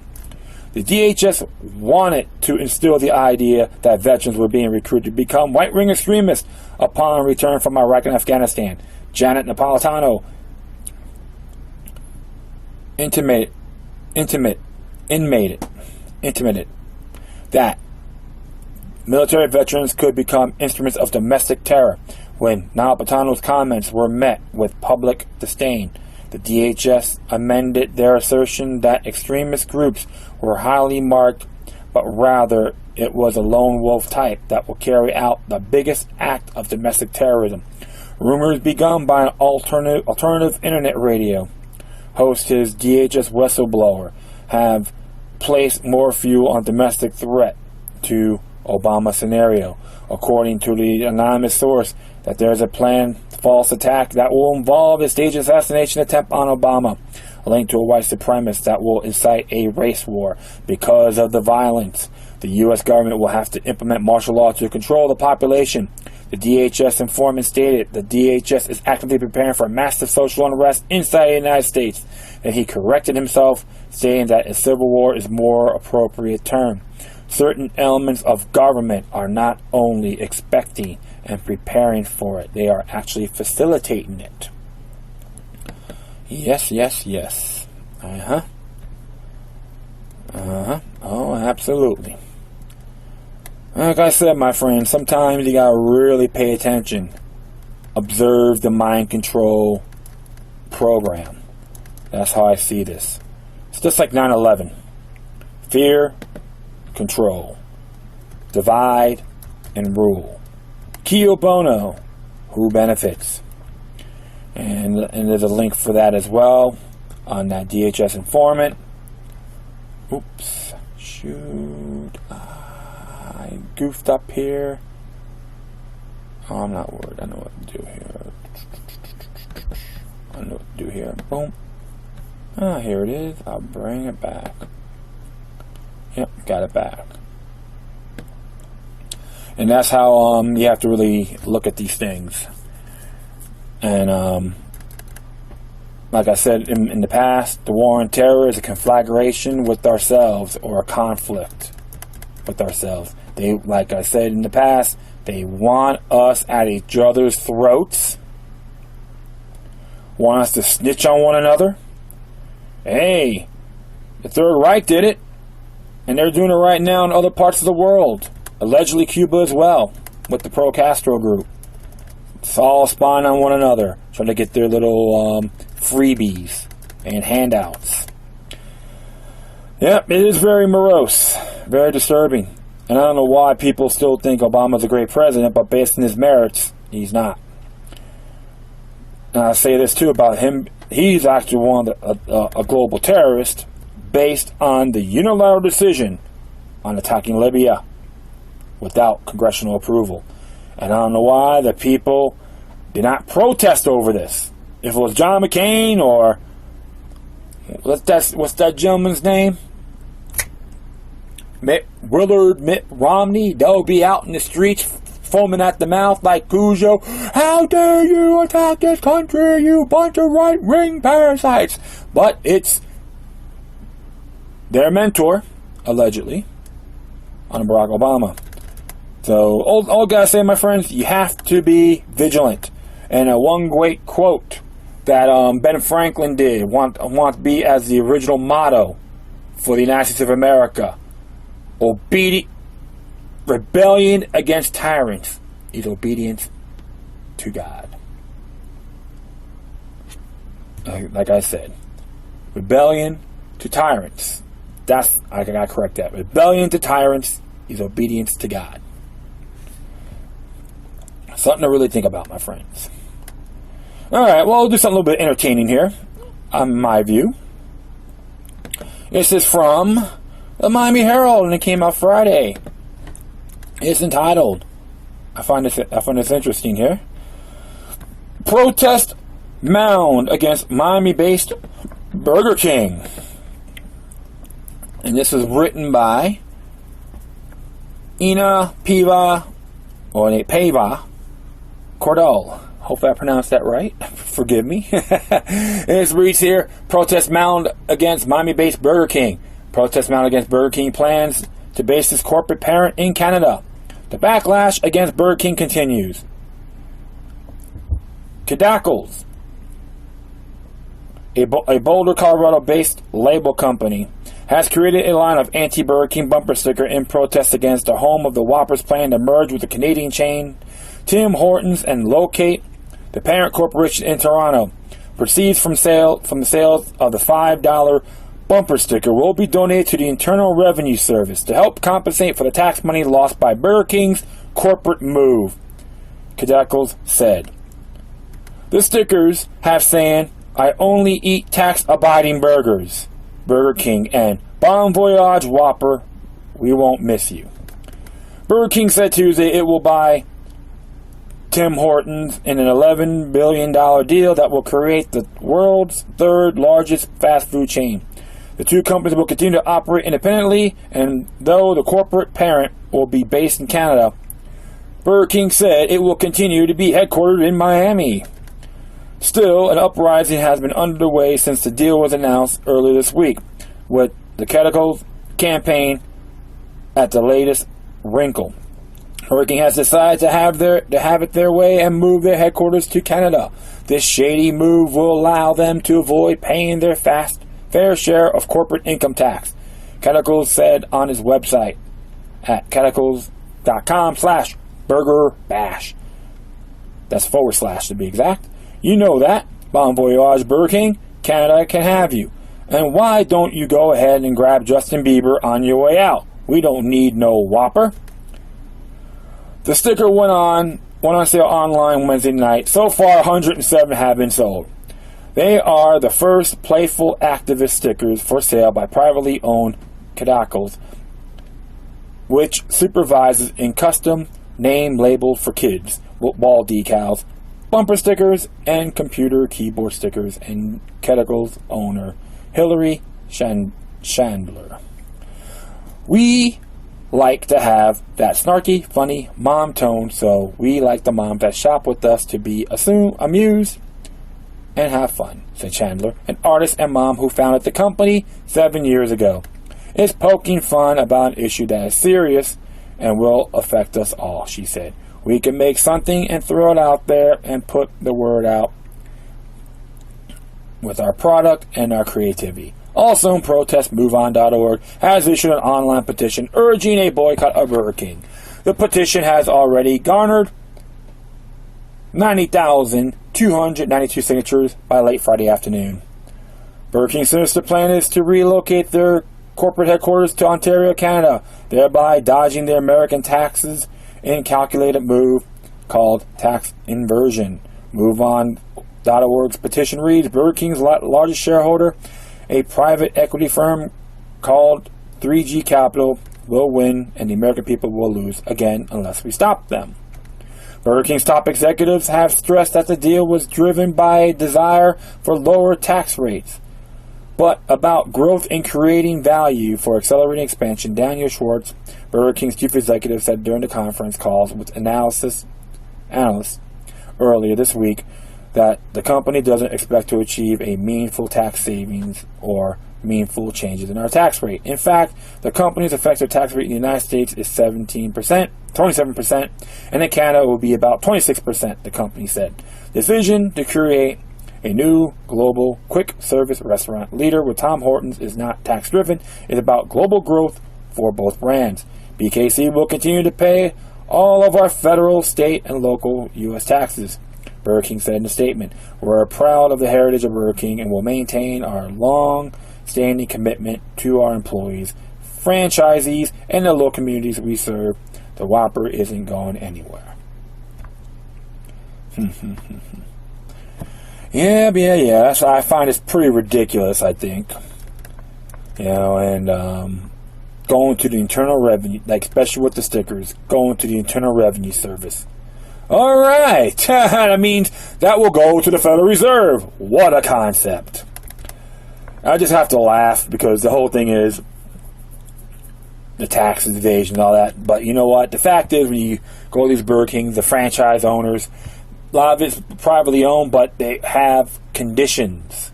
The DHS wanted to instill the idea that veterans were being recruited to become white-wing extremists upon return from Iraq and Afghanistan. Janet Napolitano intimated that military veterans could become instruments of domestic terror. When Napolitano's comments were met with public disdain, the DHS amended their assertion that extremist groups were highly marked, but rather it was a lone wolf type that will carry out the biggest act of domestic terrorism. Rumors begun by an alternative internet radio host, his DHS whistleblower, have placed more fuel on domestic threat to Obama scenario. According to the anonymous source, that there is a planned false attack that will involve a staged assassination attempt on Obama, linked to a white supremacist that will incite a race war. Because of the violence, the U.S. government will have to implement martial law to control the population. The DHS informant stated the DHS is actively preparing for massive social unrest inside the United States, and he corrected himself, saying that a civil war is a more appropriate term. Certain elements of government are not only expecting and preparing for it, they are actually facilitating it. Yes. Oh, absolutely. Like I said, my friend, sometimes you gotta really pay attention. Observe the mind control program. That's how I see this. It's just like 9/11. Fear, control. Divide and rule. Kio Bono, who benefits? And there's a link for that as well on that DHS informant. Oops, shoot, I goofed up here. Oh, I'm not worried. I know what to do here. I know what to do here. Boom. Ah, here it is. I'll bring it back. Yep, got it back. And that's how you have to really look at these things. And like I said in the past, the war on terror is a conflagration with ourselves, or a conflict with ourselves. They, like I said in the past, they want us at each other's throats, want us to snitch on one another. Hey, the Third Reich did it, and they're doing it right now in other parts of the world. Allegedly Cuba as well, with the pro-Castro group. It's all spying on one another, trying to get their little freebies and handouts. Yep, it is very morose, very disturbing. And I don't know why people still think Obama's a great president, but based on his merits, he's not. And I'll say this too about him. He's actually a global terrorist based on the unilateral decision on attacking Libya without congressional approval. And I don't know why the people did not protest over this. If it was John McCain or what's that gentleman's name? Mitt Romney, they'll be out in the streets foaming at the mouth like Cujo. How dare you attack this country, you bunch of right-wing parasites? But it's their mentor, allegedly, on Barack Obama. So, all I gotta say, my friends, you have to be vigilant. And one great quote that Ben Franklin did, want to be as the original motto for the United States of America. Rebellion against tyrants is obedience to God. Like I said, rebellion to tyrants. I gotta correct that. Rebellion to tyrants is obedience to God. Something to really think about, my friends. Alright, well, we'll do something a little bit entertaining here, on my view. This is from the Miami Herald, and it came out Friday. It's entitled, I find this interesting here, Protest Mound Against Miami-Based Burger King. And this was written by Ina Peva Cordell. Hope I pronounced that right. Forgive me. It reads here, Protest Mound Against Miami-Based Burger King. Protest mounted against Burger King plans to base its corporate parent in Canada. The backlash against Burger King continues. Cadacles, a Boulder, Colorado-based label company, has created a line of anti-Burger King bumper sticker in protest against the home of the Whopper's plan to merge with the Canadian chain Tim Hortons and locate the parent corporation in Toronto. Proceeds from the sales of the $5 bumper sticker will be donated to the Internal Revenue Service to help compensate for the tax money lost by Burger King's corporate move, Cadacles said. The stickers have saying, I only eat tax-abiding burgers, Burger King, and Bon Voyage Whopper, we won't miss you. Burger King said Tuesday it will buy Tim Hortons in an $11 billion deal that will create the world's third largest fast food chain. The two companies will continue to operate independently, and though the corporate parent will be based in Canada, Burger King said it will continue to be headquartered in Miami. Still, an uprising has been underway since the deal was announced earlier this week, with the Cadacles campaign at the latest wrinkle. Burger King has decided to have it their way and move their headquarters to Canada. This shady move will allow them to avoid paying their fair share of corporate income tax, Cadacles said on his website at cadacles.com/burgerbash. That's / to be exact. You know that. Bon Voyage Burger King, Canada can have you. And why don't you go ahead and grab Justin Bieber on your way out? We don't need no Whopper. The sticker went on went on sale online Wednesday night. So far, 107 have been sold. They are the first playful activist stickers for sale by privately owned Cadacles, which supervises in custom name labels for kids, wall decals, bumper stickers, and computer keyboard stickers, and Cadacles owner Hillary Chandler. We like to have that snarky, funny mom tone, so we like the moms that shop with us to be amused and have fun, said Chandler, an artist and mom who founded the company 7 years ago. It's poking fun about an issue that is serious and will affect us all, she said. We can make something and throw it out there and put the word out with our product and our creativity. Also in protest, MoveOn.org has issued an online petition urging a boycott of Burger King. The petition has already garnered 90,292 signatures by late Friday afternoon. Burger King's sinister plan is to relocate their corporate headquarters to Ontario, Canada, thereby dodging their American taxes in a calculated move called tax inversion. MoveOn.org's petition reads, Burger King's largest shareholder, a private equity firm called 3G Capital, will win and the American people will lose again unless we stop them. Burger King's top executives have stressed that the deal was driven by a desire for lower tax rates, but about growth and creating value for accelerating expansion. Daniel Schwartz, Burger King's chief executive, said during the conference calls with analysts earlier this week that the company doesn't expect to achieve a meaningful tax savings or meaningful changes in our tax rate. In fact, the company's effective tax rate in the United States is 27%, and in Canada it will be about 26%, the company said. Decision to create a new global quick service restaurant leader with Tom Hortons is not tax driven. It's about global growth for both brands. BKC will continue to pay all of our federal, state, and local U.S. taxes, Burger King said in a statement. We're proud of the heritage of Burger King and will maintain our long-standing commitment to our employees, franchisees, and the local communities we serve. The Whopper isn't going anywhere. Yeah. So I find it's pretty ridiculous, I think. And going to the Internal Revenue, like especially with the stickers, going to the Internal Revenue Service. All right, that means that will go to the Federal Reserve. What a concept. I just have to laugh because the whole thing is the tax evasion and all that. But you know what? The fact is, when you go to these Burger Kings, the franchise owners, a lot of it's privately owned, but they have conditions.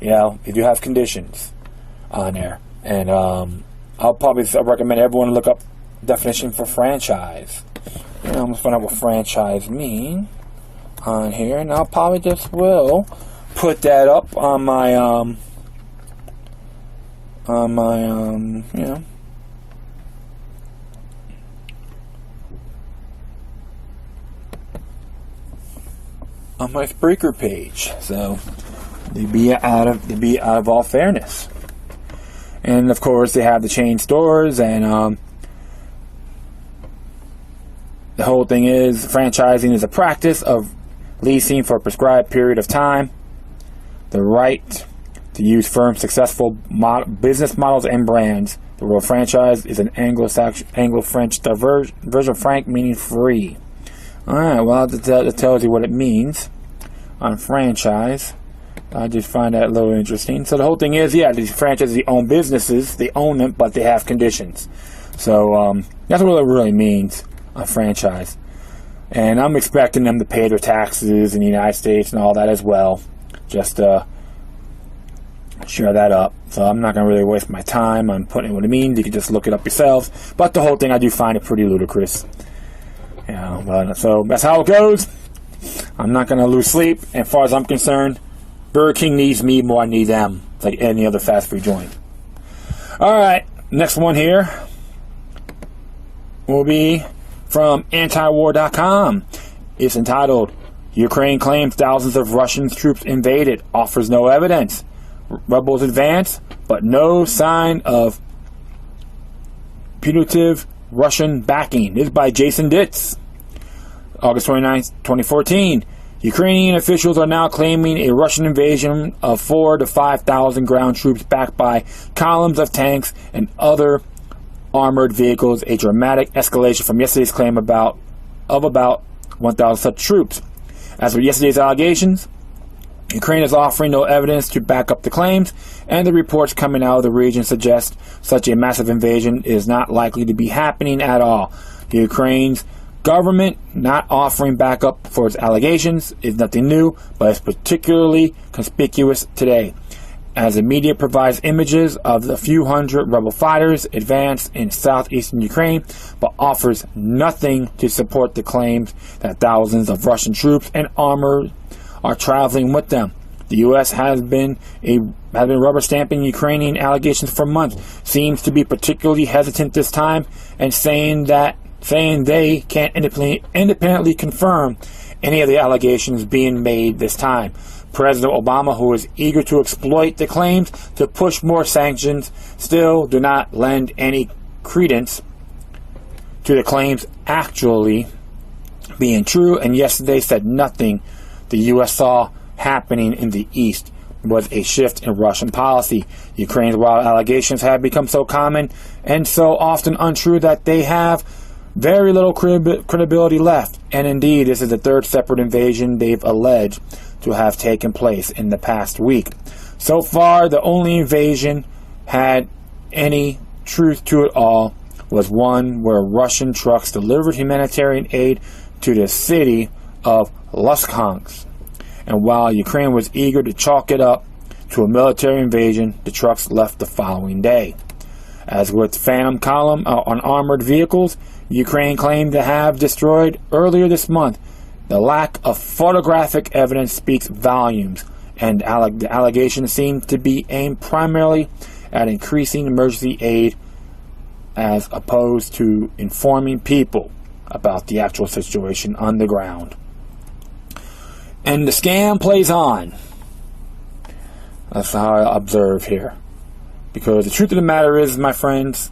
They do have conditions on there. And I'll probably recommend everyone look up definition for franchise. I'm going to find out what franchise mean on here, and I'll probably just will put that up on my on my Spreaker page, so they be out of all fairness. And of course, they have the chain stores, and the whole thing is franchising is a practice of leasing for a prescribed period of time. The right to use firms' successful business models and brands. The word franchise is an Anglo-French version of franc, meaning free. Alright, well, that tells you what it means on franchise. I just find that a little interesting. So the whole thing is, these franchises, they own businesses, they own them, but they have conditions. So that's what it really means, a franchise. And I'm expecting them to pay their taxes in the United States and all that as well. Just share that up. So I'm not going to really waste my time on putting what it means. You can just look it up yourselves. But the whole thing, I do find it pretty ludicrous. So that's how it goes. I'm not going to lose sleep. As far as I'm concerned, Burger King needs me more than I need them. It's like any other fast food joint. Alright, next one here will be from antiwar.com. It's entitled, Ukraine claims thousands of Russian troops invaded, offers no evidence. Rebels advance, but no sign of punitive Russian backing. This is by Jason Ditz. August 29th, 2014. Ukrainian officials are now claiming a Russian invasion of 4,000 to 5,000 ground troops backed by columns of tanks and other armored vehicles, a dramatic escalation from yesterday's claim of about 1,000 such troops. As for yesterday's allegations, Ukraine is offering no evidence to back up the claims, and the reports coming out of the region suggest such a massive invasion is not likely to be happening at all. Ukraine's government not offering backup for its allegations is nothing new, but it's particularly conspicuous today, as the media provides images of the few hundred rebel fighters advanced in southeastern Ukraine, but offers nothing to support the claims that thousands of Russian troops and armor are traveling with them. The U.S. has been rubber stamping Ukrainian allegations for months, seems to be particularly hesitant this time, and saying they can't independently confirm any of the allegations being made this time. President Obama, who is eager to exploit the claims to push more sanctions, still do not lend any credence to the claims actually being true, and yesterday said nothing the U.S. saw happening in the East was a shift in Russian policy. Ukraine's wild allegations have become so common and so often untrue that they have very little credibility left. And indeed, this is the third separate invasion they've alleged to have taken place in the past week. So far, the only invasion had any truth to it all was one where Russian trucks delivered humanitarian aid to the city of Luhansk. And while Ukraine was eager to chalk it up to a military invasion, the trucks left the following day. As with Phantom column on armored vehicles, Ukraine claimed to have destroyed earlier this month. The lack of photographic evidence speaks volumes, and the allegations seem to be aimed primarily at increasing emergency aid as opposed to informing people about the actual situation on the ground. And the scam plays on. That's how I observe here. Because the truth of the matter is, my friends,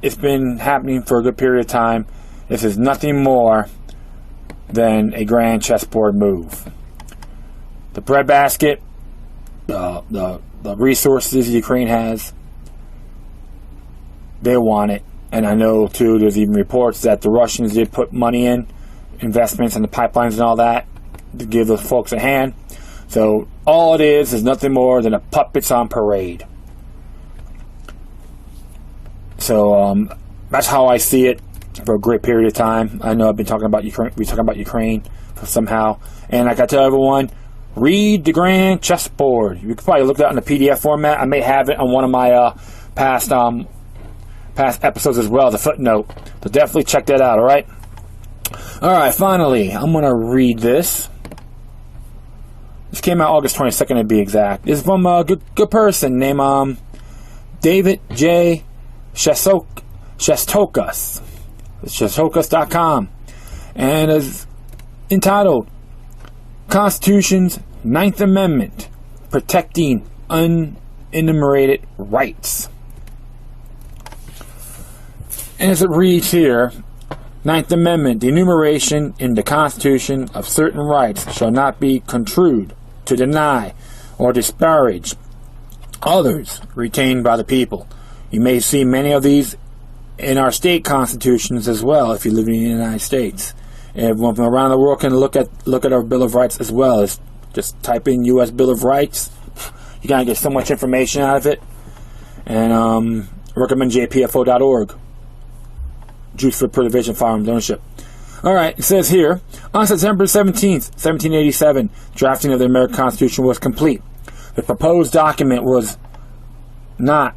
it's been happening for a good period of time. This is nothing more than a grand chessboard move. The breadbasket, the resources Ukraine has, they want it. And I know, too, there's even reports that the Russians did put money in, investments in the pipelines and all that, to give those folks a hand. So all it is nothing more than a puppets on parade. So that's how I see it for a great period of time. I know I've been talking about Ukraine. We're talking about Ukraine somehow. And like I tell everyone, read the grand chessboard. You can probably look at that in the PDF format. I may have it on one of my past episodes as well, the footnote. So definitely check that out, alright? Alright, finally, I'm going to read this. This came out August 22nd to be exact. It's from a good person named David J. Shestokas. Shestokas.com. And is entitled Constitution's 9th Amendment Protecting Unenumerated Rights. And as it reads here, 9th Amendment, the enumeration in the Constitution of certain rights shall not be construed to deny or disparage others retained by the people. You may see many of these in our state constitutions as well if you live in the United States. Everyone from around the world can look at our Bill of Rights as well. As just type in U.S. Bill of Rights. You're going to get so much information out of it. And recommend jpfo.org. Juice for Preservation, Firearms Ownership. Alright, it says here, on September 17th, 1787, drafting of the American Constitution was complete. The proposed document was not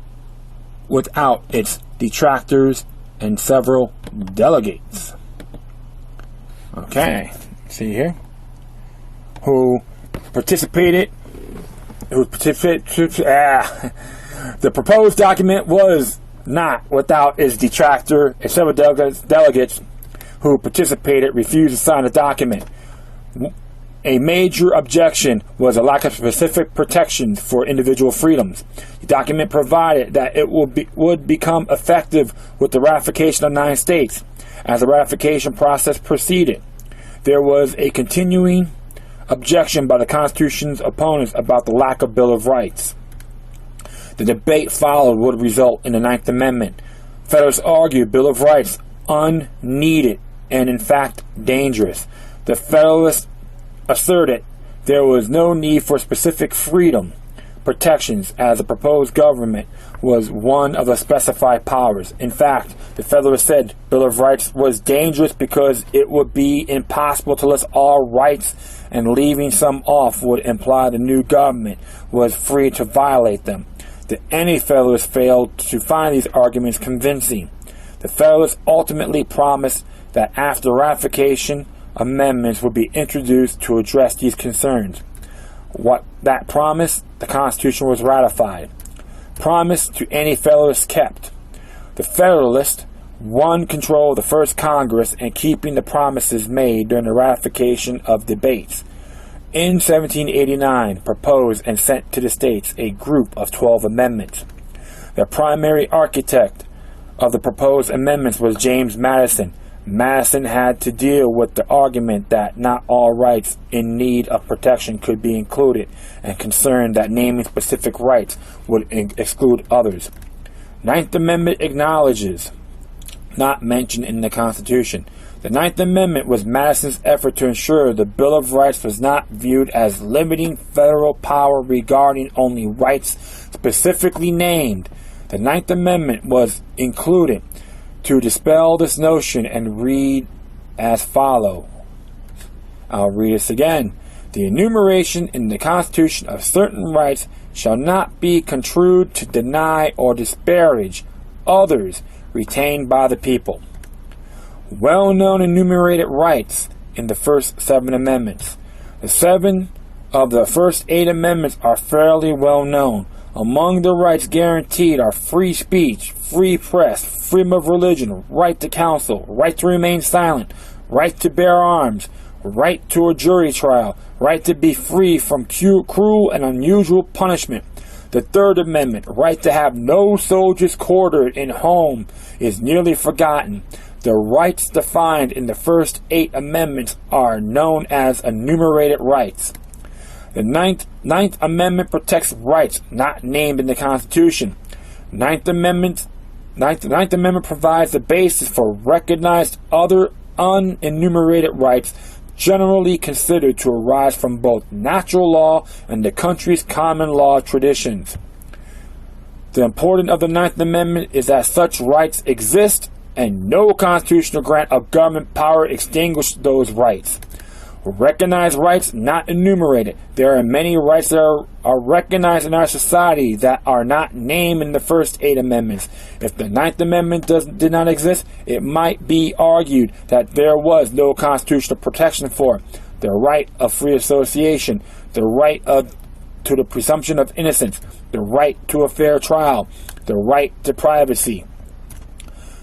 without its detractors and several delegates. Okay, see here? The proposed document was not without its detractor and several delegates who participated refused to sign the document. A major objection was a lack of specific protections for individual freedoms. The document provided that it would become effective with the ratification of 9 states. As the ratification process proceeded, there was a continuing objection by the Constitution's opponents about the lack of Bill of Rights. The debate followed would result in the 9th Amendment. Federalists argued Bill of Rights unneeded and in fact dangerous. The Federalists asserted there was no need for specific freedom protections as the proposed government was one of the specified powers. In fact, the Federalists said Bill of Rights was dangerous because it would be impossible to list all rights, and leaving some off would imply the new government was free to violate them. The Anti-Federalists failed to find these arguments convincing. The Federalists ultimately promised that after ratification, amendments would be introduced to address these concerns. What that promise, the Constitution was ratified. Promise to Anti-Federalists kept. The Federalists won control of the first Congress and keeping the promises made during the ratification of debates. In 1789, proposed and sent to the states a group of 12 amendments. The primary architect of the proposed amendments was James Madison. Madison had to deal with the argument that not all rights in need of protection could be included, and concerned that naming specific rights would exclude others. 9th Amendment acknowledges, not mentioned in the Constitution. The 9th Amendment was Madison's effort to ensure the Bill of Rights was not viewed as limiting federal power regarding only rights specifically named. The 9th Amendment was included to dispel this notion and read as follows. I'll read this again. The enumeration in the Constitution of certain rights shall not be construed to deny or disparage others retained by the people. Well-known enumerated rights in the first 7 amendments. The 7 of the first 8 amendments are fairly well known. Among the rights guaranteed are free speech, free press, freedom of religion, right to counsel, right to remain silent, right to bear arms, right to a jury trial, right to be free from cruel and unusual punishment. The 3rd Amendment, right to have no soldiers quartered in home, is nearly forgotten. The rights defined in the first 8 amendments are known as enumerated rights. The 9th Amendment protects rights not named in the Constitution. 9th Amendment provides the basis for recognized other unenumerated rights generally considered to arise from both natural law and the country's common law traditions. The importance of the 9th Amendment is that such rights exist and no constitutional grant of government power extinguishes those rights. Recognized rights not enumerated. There are many rights that are recognized in our society that are not named in the first 8 amendments. If the 9th Amendment did not exist, it might be argued that there was no constitutional protection for the right of free association, the right to the presumption of innocence, the right to a fair trial, the right to privacy.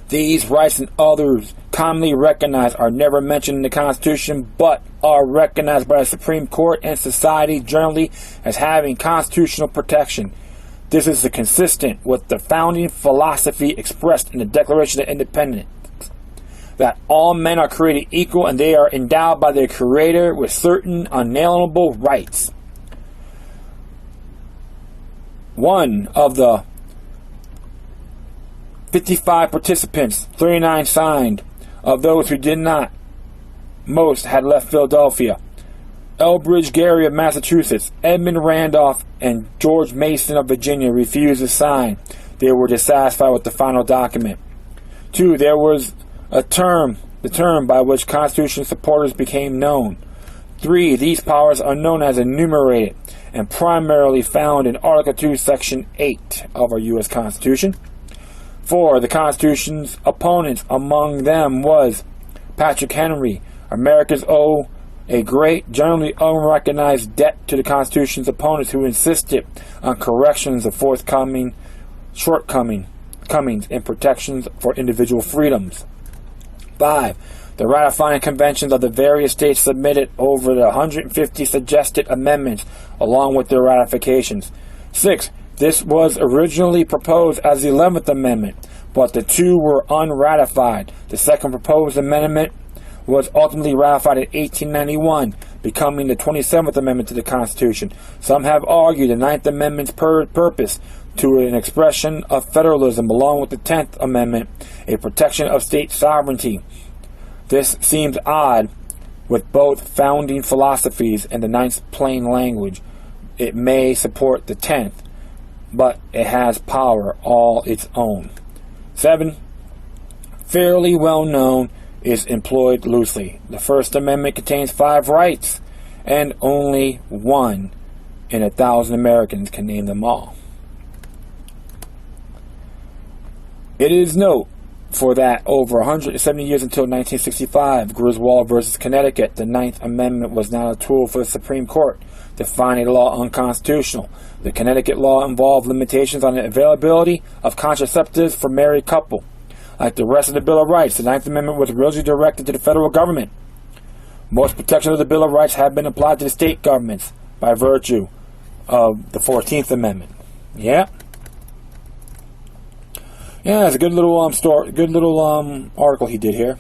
These rights and others commonly recognized are never mentioned in the Constitution, but are recognized by the Supreme Court and society generally as having constitutional protection. This is consistent with the founding philosophy expressed in the Declaration of Independence, that all men are created equal and they are endowed by their Creator with certain unalienable rights. One of the 55 participants, 39 signed. Of those who did not, most had left Philadelphia. Elbridge Gerry of Massachusetts, Edmund Randolph, and George Mason of Virginia refused to sign. They were dissatisfied with the final document. 2. There was the term by which Constitution supporters became known. 3. These powers are known as enumerated and primarily found in Article 2, Section 8 of our U.S. Constitution. 4. The Constitution's opponents, among them was Patrick Henry. Americans owe a great, generally unrecognized debt to the Constitution's opponents who insisted on corrections of forthcoming shortcomings and protections for individual freedoms. 5. The ratifying conventions of the various states submitted over the 150 suggested amendments along with their ratifications. 6. This was originally proposed as the 11th Amendment, but the two were unratified. The second proposed amendment was ultimately ratified in 1891, becoming the 27th Amendment to the Constitution. Some have argued the 9th Amendment's purpose to an expression of federalism, along with the 10th Amendment, a protection of state sovereignty. This seems odd with both founding philosophies and the 9th's plain language. It may support the 10th, but it has power all its own. 7. Fairly well known, is employed loosely. The First Amendment contains 5 rights, and only 1 in 1,000 Americans can name them all. It is note for that over 170 years until 1965, Griswold versus Connecticut, the 9th Amendment was not a tool for the Supreme Court to find a law unconstitutional. The Connecticut law involved limitations on the availability of contraceptives for married couple. Like the rest of the Bill of Rights, the 9th Amendment was originally directed to the federal government. Most protections of the Bill of Rights have been applied to the state governments by virtue of the 14th Amendment. Yeah. Yeah, it's a good little story, good little article he did here.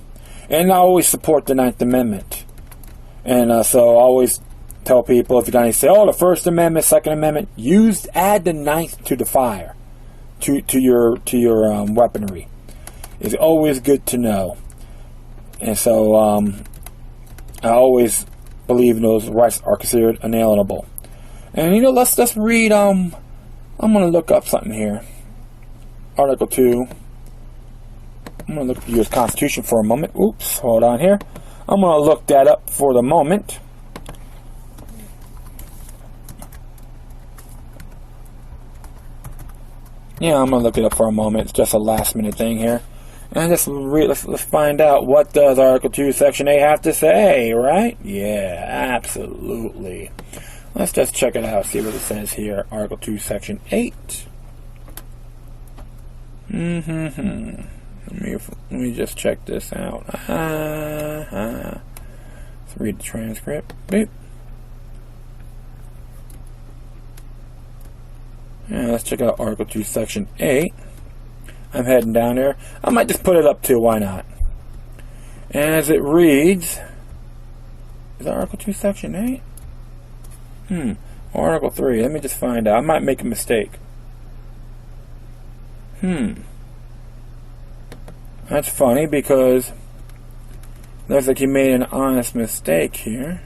And I always support the 9th Amendment. And so I always tell people, if you're going to say, oh, the First Amendment, Second Amendment, add the 9th to the fire, to your weaponry. It's always good to know. And so I always believe those rights are considered unalienable. And let's read, I'm going to look up something here. Article 2. I'm going to look at the U.S. Constitution for a moment. Oops, hold on here. I'm going to look that up for the moment. Yeah, I'm going to look it up for a moment. It's just a last minute thing here. And let's find out, what does Article 2, Section 8 have to say, right? Yeah, absolutely. Let's just check it out, see what it says here. Article 2, Section 8. Let me just check this out. Let's read the transcript. Beep. Yeah, let's check out Article 2, Section 8. I'm heading down there. I might just put it up too, why not? And as it reads, is that Article 2, Section 8? Article 3, let me just find out. I might make a mistake. That's funny, because looks like you made an honest mistake here.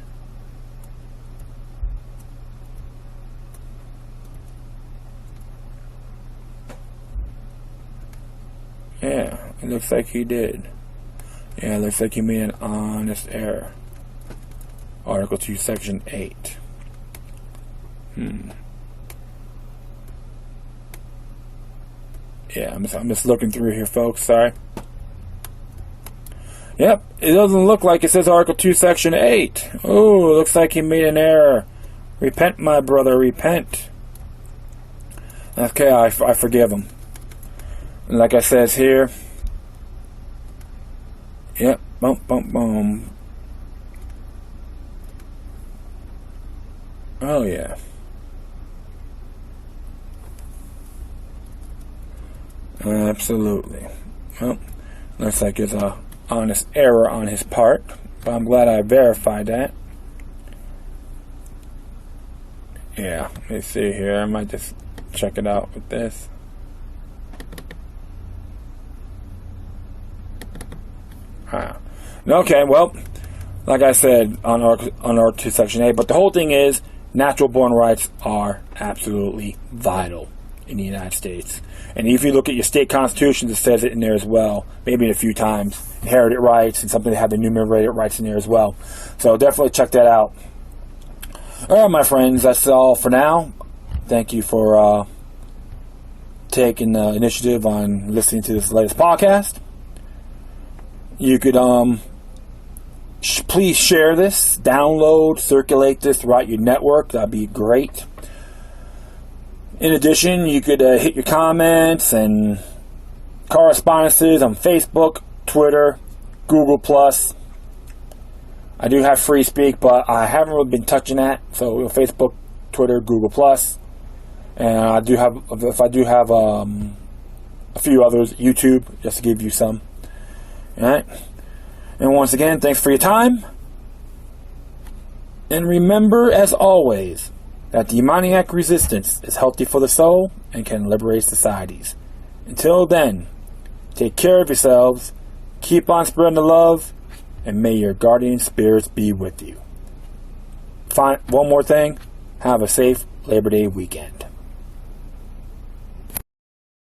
Yeah, it looks like he did. Yeah, it looks like he made an honest error. Article 2, Section 8. Yeah, I'm just looking through here, folks. Sorry. Yep, it doesn't look like it says Article 2, Section 8. Oh, it looks like he made an error. Repent, my brother, repent. Okay, I forgive him. Like I says here. Yep, boom. Oh, yeah. Absolutely. Well, looks like it's a honest error on his part, but I'm glad I verified that. Yeah, let me see here. I might just check it out with this. Okay, well, like I said on Article 2, Section 8, but the whole thing is natural-born rights are absolutely vital in the United States. And if you look at your state constitutions, it says it in there as well, maybe a few times. Inherited rights, and something that have the enumerated rights in there as well. So definitely check that out. All right, my friends, that's all for now. Thank you for taking the initiative on listening to this latest podcast. You could please share this, download, circulate this throughout your network. That'd be great. In addition, you could hit your comments and correspondences on Facebook, Twitter, Google+, I do have Free Speak, but I haven't really been touching that. So Facebook, Twitter, Google Plus, and I do have a few others, YouTube, just to give you some. All right. And once again, thanks for your time. And remember, as always, that demoniac resistance is healthy for the soul and can liberate societies. Until then, take care of yourselves, keep on spreading the love, and may your guardian spirits be with you. One more thing, have a safe Labor Day weekend.